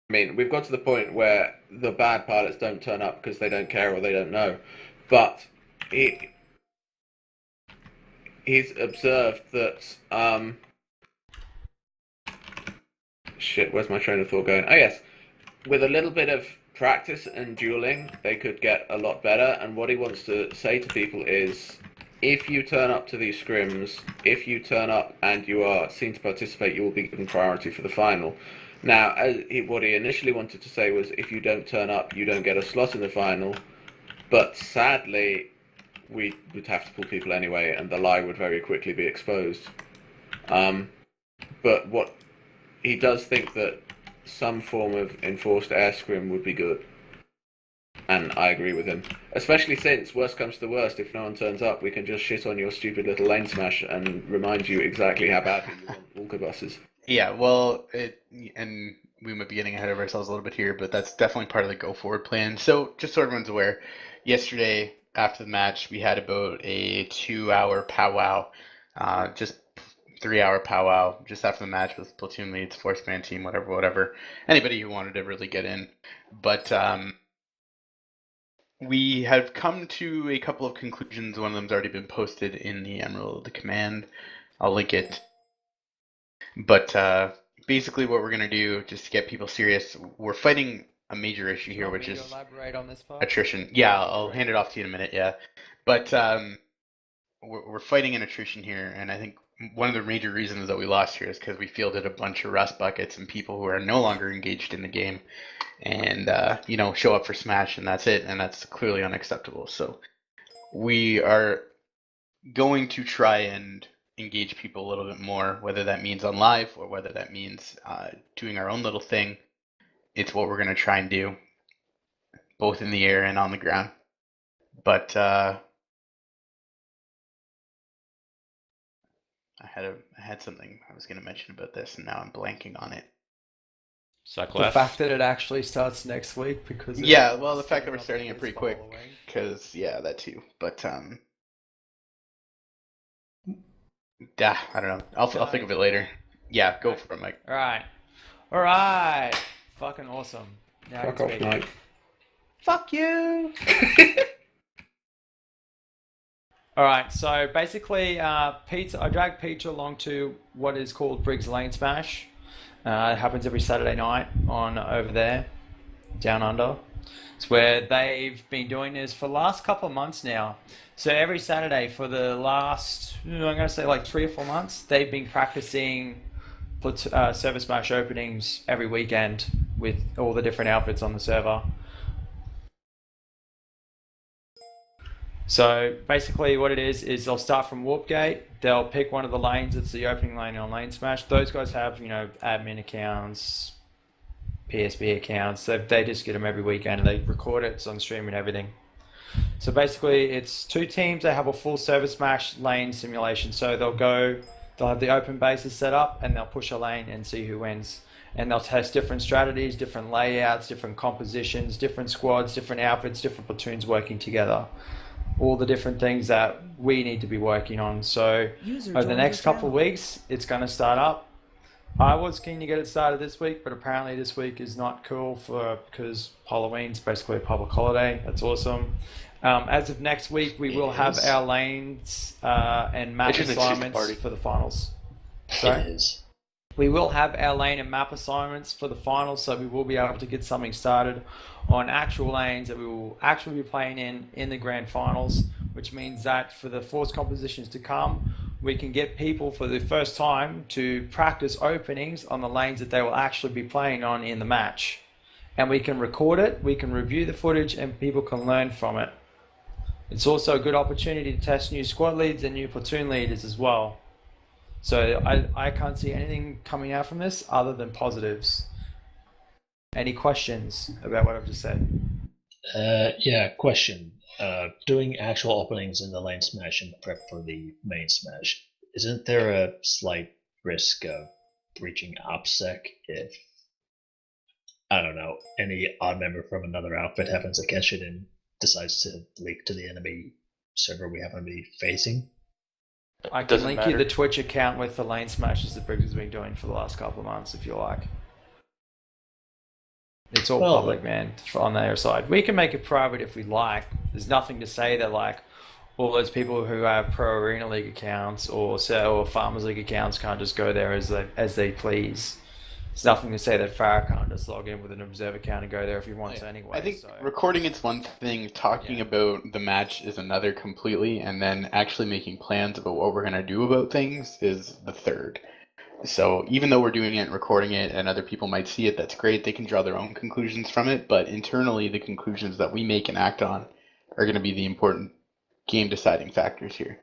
mean, we've got to the point where the bad pilots don't turn up because they don't care or they don't know. But he's observed that shit, where's my train of thought going? Oh yes, with a little bit of practice and dueling, they could get a lot better. And what he wants to say to people is, if you turn up to these scrims, if you turn up and you are seen to participate, you will be given priority for the final. Now, what he initially wanted to say was, if you don't turn up, you don't get a slot in the final. But sadly, we would have to pull people anyway, and the lie would very quickly be exposed. But what he does think that some form of enforced air scrim would be good. And I agree with him. Especially since, worst comes to the worst, if no one turns up, we can just shit on your stupid little lane smash and remind you exactly how badly you want Walker buses. Yeah, well, and we might be getting ahead of ourselves a little bit here, but that's definitely part of the go forward plan. So just so everyone's aware, yesterday after the match, we had about a 2 hour powwow, just 3 hour powwow just after the match with platoon leads, force man team, whatever. Anybody who wanted to really get in. But we have come to a couple of conclusions. One of them's already been posted in the Emerald Command. I'll link it. But basically what we're going to do, just to get people serious, we're fighting a major issue here, which is elaborate on this part? attrition. Yeah, I'll hand it off to you in a minute, yeah. But we're fighting an attrition here, and I think one of the major reasons that we lost here is because we fielded a bunch of rust buckets and people who are no longer engaged in the game and, show up for Smash and that's it, and that's clearly unacceptable. So we are going to try and engage people a little bit more, whether that means on live or whether that means doing our own little thing. It's what we're going to try and do, both in the air and on the ground. But I had something I was going to mention about this, and now I'm blanking on it. The fact that it actually starts next week because the fact that we're starting it pretty quick, because that too. But I don't know. I'll think of it later. Yeah, go for it, Mike. All right. Fucking awesome. Now Fuck off, Mike. Fuck you. All right, so basically, I dragged Pizza along to what is called Briggs Lane Smash. It happens every Saturday night on over there, down under. It's where they've been doing this for the last couple of months now. So every Saturday for the last, I'm going to say like 3 or 4 months, they've been practicing server Smash openings every weekend with all the different outfits on the server. So basically what it is they'll start from Warp Gate, they'll pick one of the lanes, it's the opening lane on Lane Smash. Those guys have, admin accounts, PSB accounts, they just get them every weekend and they record it, it's on stream and everything. So basically it's 2 teams, they have a full server Smash lane simulation. So they'll have the open bases set up and they'll push a lane and see who wins. And they'll test different strategies, different layouts, different compositions, different squads, different outfits, different platoons working together. All the different things that we need to be working on. So over the next couple of weeks, it's going to start up. I was keen to get it started this week, but apparently this week is not cool because Halloween's basically a public holiday. That's awesome. As of next week, we will have our lanes and map assignments for the finals. Sorry? We will have our lane and map assignments for the finals, so we will be able to get something started on actual lanes that we will actually be playing in the grand finals, which means that for the force compositions to come, we can get people for the first time to practice openings on the lanes that they will actually be playing on in the match. And we can record it, we can review the footage, and people can learn from it. It's also a good opportunity to test new squad leads and new platoon leaders as well. So I can't see anything coming out from this other than positives. Any questions about what I've just said? Question. Doing actual openings in the lane smash and prep for the main smash, isn't there a slight risk of breaching OPSEC if, I don't know, any odd member from another outfit happens to catch it and decides to leak to the enemy server we happen to be facing? I can link you the Twitch account with the lane smashes that Briggs has been doing for the last couple of months if you like. It's all public, man, on their side. We can make it private if we like. There's nothing to say that like all those people who have Pro Arena League accounts or Farmers League accounts can't just go there as they please. There's nothing to say that Farah can't just log in with an observer account and go there if he wants anyway. I think recording it's one thing, talking about the match is another completely, and then actually making plans about what we're going to do about things is the third. So even though we're doing it and recording it and other people might see it, that's great. They can draw their own conclusions from it, but internally the conclusions that we make and act on are going to be the important game deciding factors here.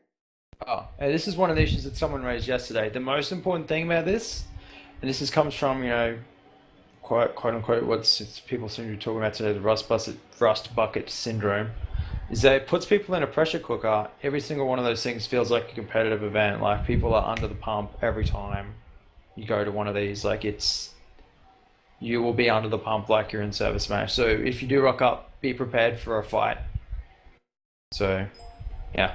Oh, and this is one of the issues that someone raised yesterday. The most important thing about this, and this comes from, quote unquote, what people seem to be talking about today, the rust bucket syndrome, is that it puts people in a pressure cooker. Every single one of those things feels like a competitive event. Like people are under the pump every time you go to one of these. Like it's you will be under the pump like you're in service smash. So if you do rock up, be prepared for a fight. So, yeah.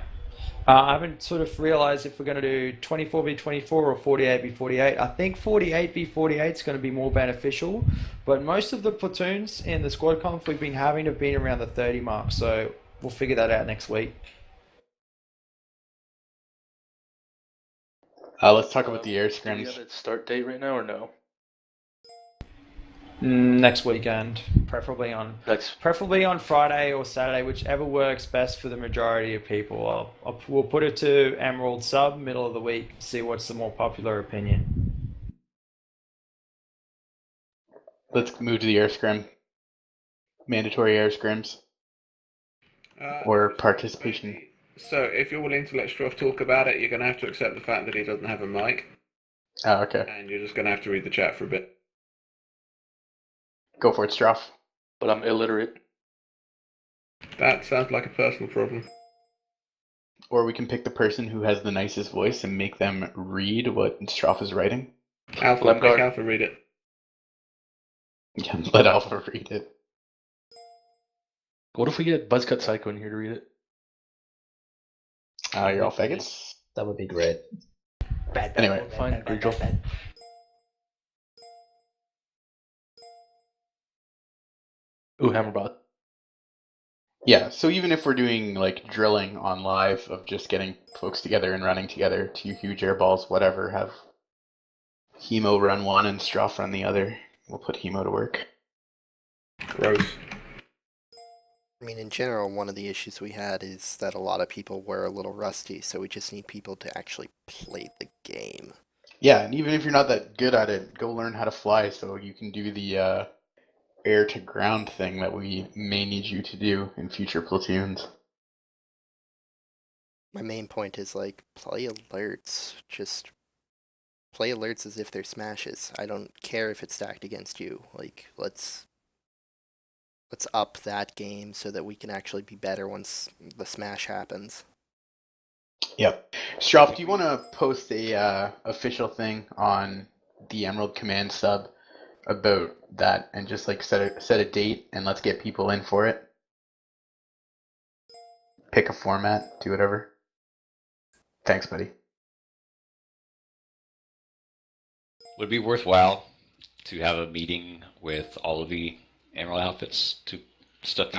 I haven't sort of realized if we're going to do 24v24 or 48v48. I think 48v48 is going to be more beneficial, but most of the platoons in the squad conf we've been having have been around the 30 mark, so we'll figure that out next week. Let's talk about the air Do we scrims. have a start date right now or no? Next weekend, preferably on Friday or Saturday, whichever works best for the majority of people. We'll put it to Emerald sub middle of the week. See what's the more popular opinion. Let's move to the air scrim. Mandatory air scrims. Or participation. So if you're willing to let Stroff talk about it, you're going to have to accept the fact that he doesn't have a mic. Oh, okay. And you're just going to have to read the chat for a bit. Go for it, Stroff. But I'm illiterate. That sounds like a personal problem. Or we can pick the person who has the nicest voice and make them read what Stroff is writing. Alpha, make Alpha read it. Yeah, let Alpha read it. What if we get Buzzcut Psycho in here to read it? You're all faggots? That would be great. Anyway. Fine, great job. Ooh, Hammerbot. Yeah, so even if we're doing like drilling on live of just getting folks together and running together, 2 huge air balls, whatever, have Hemo run one and Stroff run the other. We'll put Hemo to work. Gross. I mean, in general, one of the issues we had is that a lot of people were a little rusty, so we just need people to actually play the game. Yeah, and even if you're not that good at it, go learn how to fly so you can do the air to ground thing that we may need you to do in future platoons. My main point is, like, play alerts. Just play alerts as if they're smashes. I don't care if it's stacked against you. Like, let's up that game so that we can actually be better once the smash happens. Yep. Stroff, do you want to post a official thing on the Emerald Command sub about that and just like set a date and let's get people in for it? Pick a format, do whatever. Thanks, buddy. Would it be worthwhile to have a meeting with all of the Emerald outfits to stuff?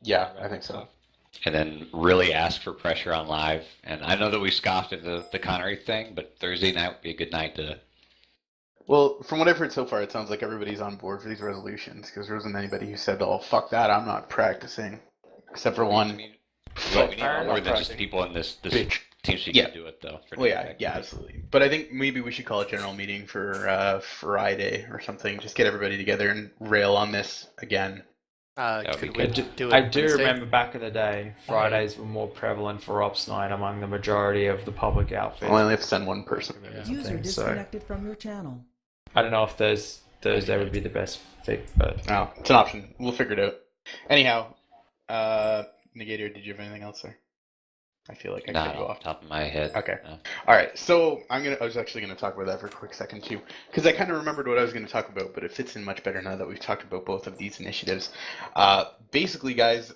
Yeah, I think so. And then really ask for pressure on live. And I know that we scoffed at the Connery thing, but Thursday night would be a good night to. Well, from what I've heard so far, it sounds like everybody's on board for these resolutions because there wasn't anybody who said, "Oh, fuck that, I'm not practicing," except for one. We need more than just people in this team sheet to do it, though. Well, yeah, absolutely. But I think maybe we should call a general meeting for Friday or something. Just get everybody together and rail on this again. Could we do it I do Wednesday? remember back in the day, Fridays were more prevalent for Ops Night among the majority of the public outfits. We only have to send one person. User disconnected from your channel. I don't know if Thursday would be the best fit, but no, it's an option. We'll figure it out. Anyhow, Negator, did you have anything else there? I feel like I cut you off. Top of my head. Okay. No. All right. So I was actually going to talk about that for a quick second too, because I kind of remembered what I was going to talk about, but it fits in much better now that we've talked about both of these initiatives. Basically, guys,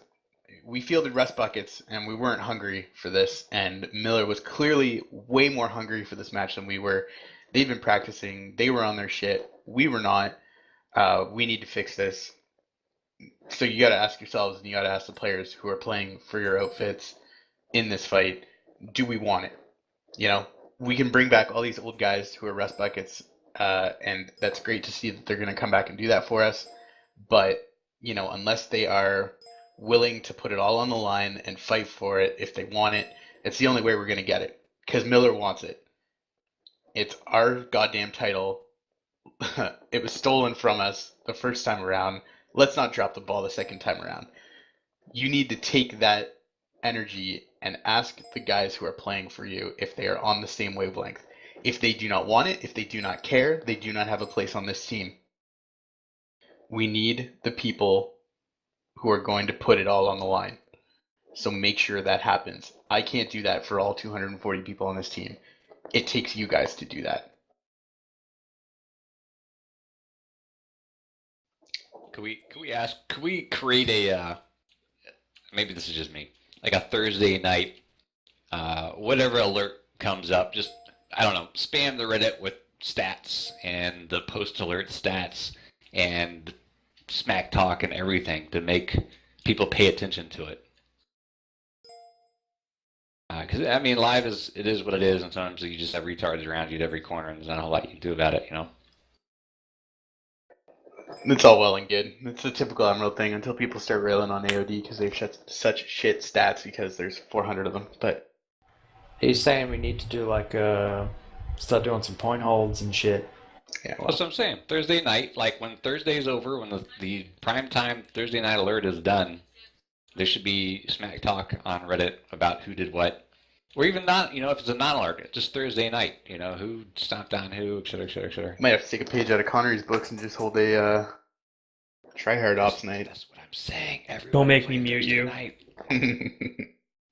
we fielded rest buckets and we weren't hungry for this, and Miller was clearly way more hungry for this match than we were. They've been practicing. They were on their shit. We were not. We need to fix this. So you got to ask yourselves, and you got to ask the players who are playing for your outfits in this fight, do we want it? You know, we can bring back all these old guys who are rest buckets, and that's great to see that they're going to come back and do that for us. But, you know, unless they are willing to put it all on the line and fight for it, if they want it, it's the only way we're going to get it. Because Miller wants it. It's our goddamn title. It was stolen from us the first time around. Let's not drop the ball the second time around. You need to take that energy and ask the guys who are playing for you if they are on the same wavelength. If they do not want it, if they do not care, they do not have a place on this team. We need the people who are going to put it all on the line. So make sure that happens. I can't do that for all 240 people on this team. It takes you guys to do that. Could we create a maybe this is just me, like a Thursday night, whatever alert comes up, just, I don't know, spam the Reddit with stats and the post alert stats and smack talk and everything to make people pay attention to it. Because I mean, live is what it is, and sometimes you just have retards around you at every corner, and there's not a whole lot you can do about it, you know. It's all well and good. It's the typical Emerald thing until people start railing on AOD because they've such shit stats because there's 400 of them. But he's saying we need to do like start doing some point holds and shit. Yeah, well, that's what I'm saying. Thursday night, like when Thursday's over, when the prime time Thursday night alert is done, there should be smack talk on Reddit about who did what. Or even not, you know, if it's a non-alert, just Thursday night, you know, who stomped on who, et cetera, et cetera, et cetera. Might have to take a page out of Connery's books and just hold a tryhard ops night. That's what I'm saying. Don't make me mute you.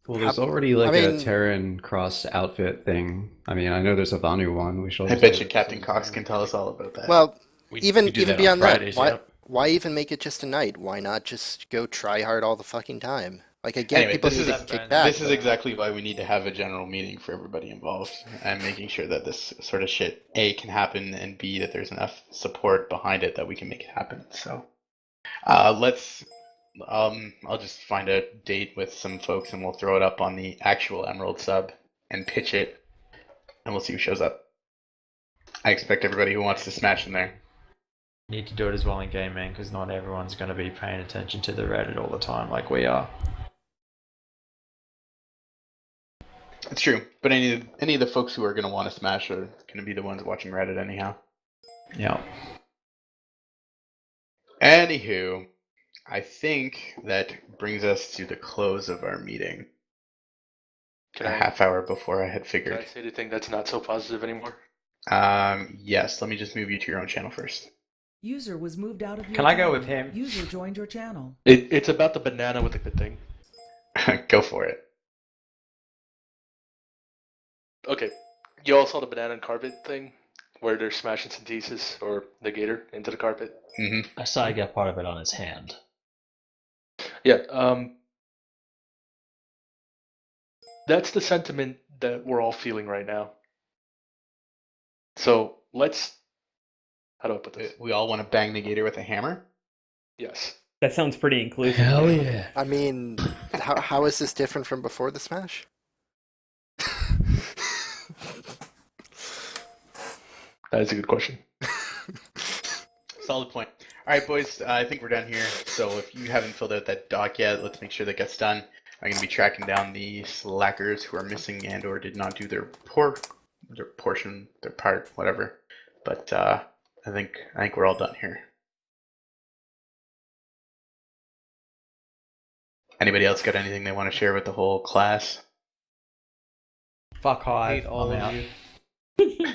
Well, there's already like a Terran cross outfit thing. I mean, I know there's a Vanu one. We should. I bet you Captain Cox can tell us all about that. Well, We even do that beyond on Fridays, that, yep. why even make it just a night? Why not just go try hard all the fucking time? Like, again, Anyway, people this need is, to kick back. this is exactly why we need to have a general meeting for everybody involved and making sure that this sort of shit, A, can happen, and B, that there's enough support behind it that we can make it happen. So I'll just find a date with some folks and we'll throw it up on the actual Emerald sub and pitch it, and we'll see who shows up. I expect everybody who wants to smash in there. Need to do it as well in game, man, because not everyone's going to be paying attention to the Reddit all the time like we are. It's true, but any of the folks who are going to want to smash are going to be the ones watching Reddit anyhow. Yeah. Anywho, I think that brings us to the close of our meeting. Can a I- half hour before I had Can figured. I say anything that's not so positive anymore? Yes, let me just move you to your own channel first. User was moved out of your Can I go channel. with him? User joined your channel. It's about the banana with the good thing. Go for it. Okay, you all saw the banana and carpet thing, where they're smashing Synthesis or Negator into the carpet. Mm-hmm. I saw he got part of it on his hand. Yeah, that's the sentiment that we're all feeling right now. So let's. How do I put this? We all want to bang Negator with a hammer? Yes. That sounds pretty inclusive. Hell yeah. I mean, how is this different from before the Smash? That is a good question. Solid point. All right, boys, I think we're done here. So if you haven't filled out that doc yet, let's make sure that gets done. I'm going to be tracking down the slackers who are missing and or did not do their portion, their part, whatever. But I think we're all done here. Anybody else got anything they want to share with the whole class? Fuck Hive. Hate all I'm of out. you.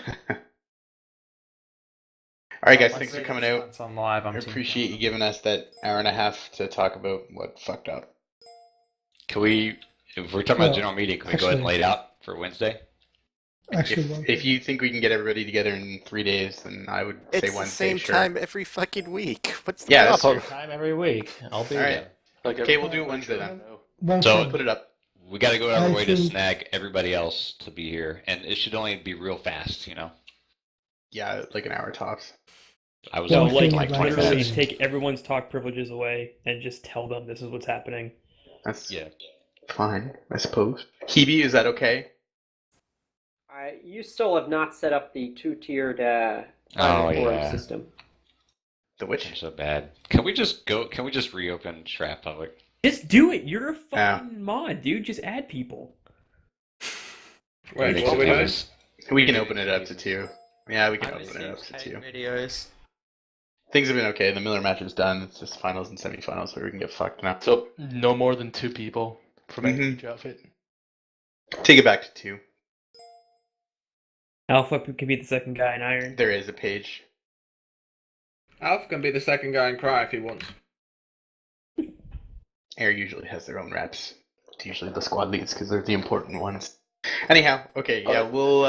All right, guys, Once thanks for it coming out. starts on live, I'm I team appreciate you giving us that hour and a half to talk about what fucked up. Can we, if we're talking about Well, general meeting, can we go ahead and lay it out for Wednesday? Actually, If you think we can get everybody together in 3 days, then I would say It's the Wednesday. same sure. time every fucking week. What's the Yeah, that's problem? true. Time every week. I'll be All right. there. Like Okay, we'll do it Wednesday then. One So thing. Put it up. we got to go out of our I way to think- snag everybody else to be here, and it should only be real fast, you know. Yeah, like an hour tops. I was No, One only thing like like I'd 20 like to literally minutes. see- take everyone's talk privileges away and just tell them this is what's happening. That's Yeah. fine, I suppose. Hebe, is that okay? You still have not set up the two-tiered Oh, forum yeah. system. The I'm witch? so bad. Can we just go? Can we just reopen Strat Public? Just do it. You're a Yeah. fucking mod, dude. Just add people. Wait, Makes what it we doing? easier. We can open it up to 2. Yeah, we can I open it up received to 10 2. videos. Things have been okay. The Miller match is done. It's just finals and semifinals where we can get fucked now. So no more than 2 people from any Mhm. each outfit. Take it back to 2. Alpha can be the second guy in Iron. There is a page. Alf can be the second guy and cry if he wants. Air usually has their own reps. It's usually the squad leads because they're the important ones. Anyhow, okay, yeah, we'll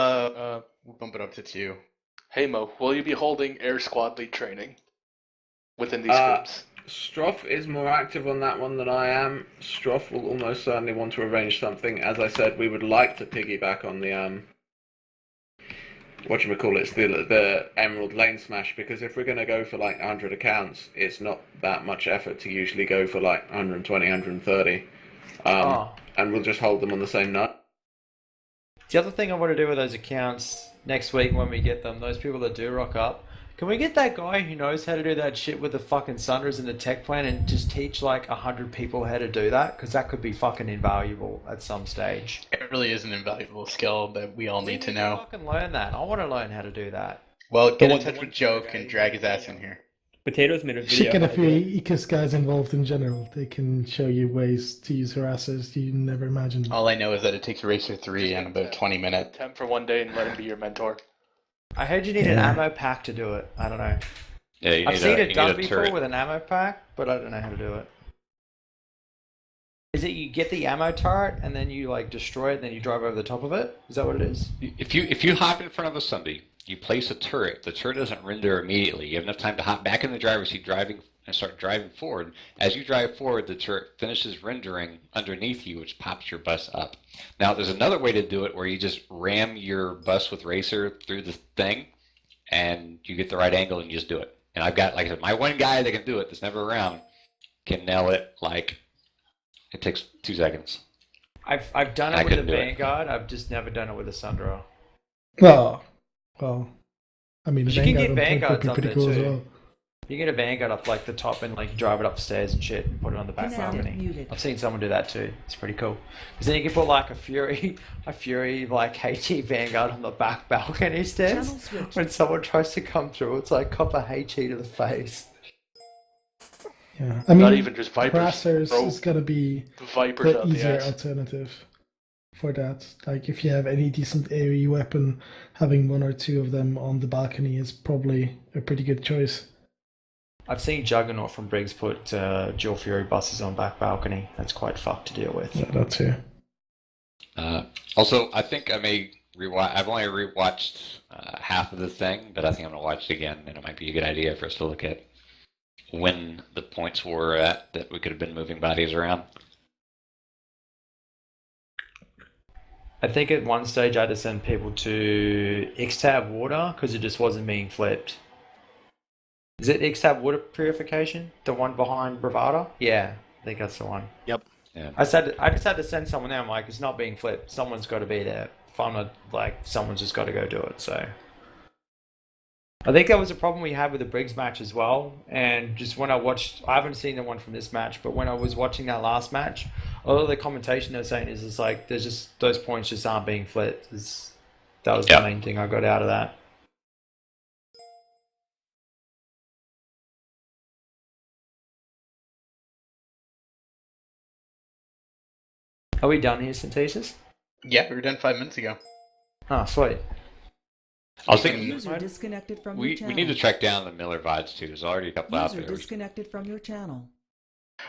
bump it up to 2. Hey Mo, will you be holding Air Squad Lead training within these groups? Stroff is more active on that one than I am. Stroff will almost certainly want to arrange something. As I said, we would like to piggyback on the whatchamacallits, the Emerald Lane Smash, because if we're going to go for like 100 accounts, it's not that much effort to usually go for like 120, 130. And we'll just hold them on the same night. The other thing I want to do with those accounts next week when we get them, those people that do rock up, can we get that guy who knows how to do that shit with the fucking Sundras and the tech plan and just teach like 100 people how to do that? Because that could be fucking invaluable at some stage. It really is an invaluable skill that we all need to know. Fucking learn that. I want to learn how to do that. Well, get in touch with Joke and drag his ass in here. Potatoes made a video. Should get a few Ecos guys involved in general. They can show you ways to use harassers you never imagined. All I know is that it takes Racer 3 in about 20 minutes. Temp for one day and let him be your mentor. I heard you need an ammo pack to do it. I don't know. Yeah, you I've need seen a, it you done need a before turret. with an ammo pack, but I don't know how to do it. Is it you get the ammo turret and then you like destroy it and then you drive over the top of it? Is that what it is? If you hop in front of a Sunday, you place a turret. The turret doesn't render immediately. You have enough time to hop back in the driver's seat, driving and start driving forward. As you drive forward, the turret finishes rendering underneath you, which pops your bus up. Now, there's another way to do it where you just ram your bus with Racer through the thing, and you get the right angle and you just do it. And I've got, like I said, my one guy that can do it that's never around can nail it like it takes 2 seconds. I've done I it with the couldn't do it. Vanguard. I've just never done it with a Sundra. Well, I mean, the You can get Vanguard Vanguards would up be there pretty cool as too. well. You can get a Vanguard up like the top and like drive it upstairs and shit and put it on the back Connected, balcony. muted. I've seen someone do that too. It's pretty cool. Because then you can put like a Fury like HE Vanguard on the back balcony stairs. Channel switch. When someone tries to come through, it's like copper HE to the face. Yeah, I mean, Not even just Vipers. harassers Bro, is gonna be Vipers the out the easier ass. alternative for that. Like, if you have any decent AoE weapon, having 1 or 2 of them on the balcony is probably a pretty good choice. I've seen Juggernaut from Briggs put dual Fury buses on back balcony. That's quite fucked to deal with. Yeah, that too. Also, I think I may rewatch. I've only rewatched half of the thing, but I think I'm gonna watch it again, and it might be a good idea for us to look at when the points were at that we could have been moving bodies around. I think at one stage I had to send people to X-Tab water because it just wasn't being flipped. Is it X-Tab water purification? The one behind Bravada? Yeah, I think that's the one. Yep. Yeah. I just had to send someone there. I'm like, it's not being flipped. Someone's got to be there. If I'm not, like, someone's just got to go do it. So I think that was a problem we had with the Briggs match as well. And just when I watched, I haven't seen the one from this match, but when I was watching that last match, a lot of the commentation they're saying is like, there's just, those points just aren't being flipped. That was the main thing I got out of that. Are we done here, Synthesis? Yeah, we were done 5 minutes ago. Oh, sweet. I was thinking User disconnected from your we channel. need to track down the Miller VODs too. There's already a couple out User there. disconnected from your channel.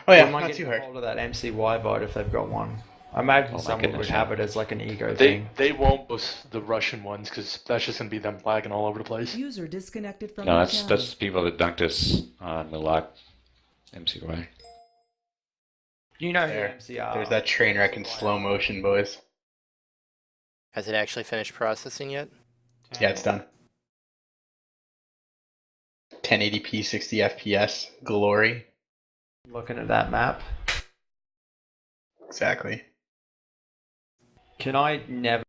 Oh yeah, We might not get too a hard. hold of that MCY vote if they've got one. I imagine Oh my someone goodness, would yeah. have it as like an ego They thing. they won't post the Russian ones because that's just gonna be them lagging all over the place. User disconnected from No, your that's channel. the people that dunked us on Millock MCY. You know who There. MCR. There's that train wreck in slow motion, boys. Has it actually finished processing yet? Yeah, it's done. 1080p, 60 FPS, glory. Looking at that map. Exactly. Can I never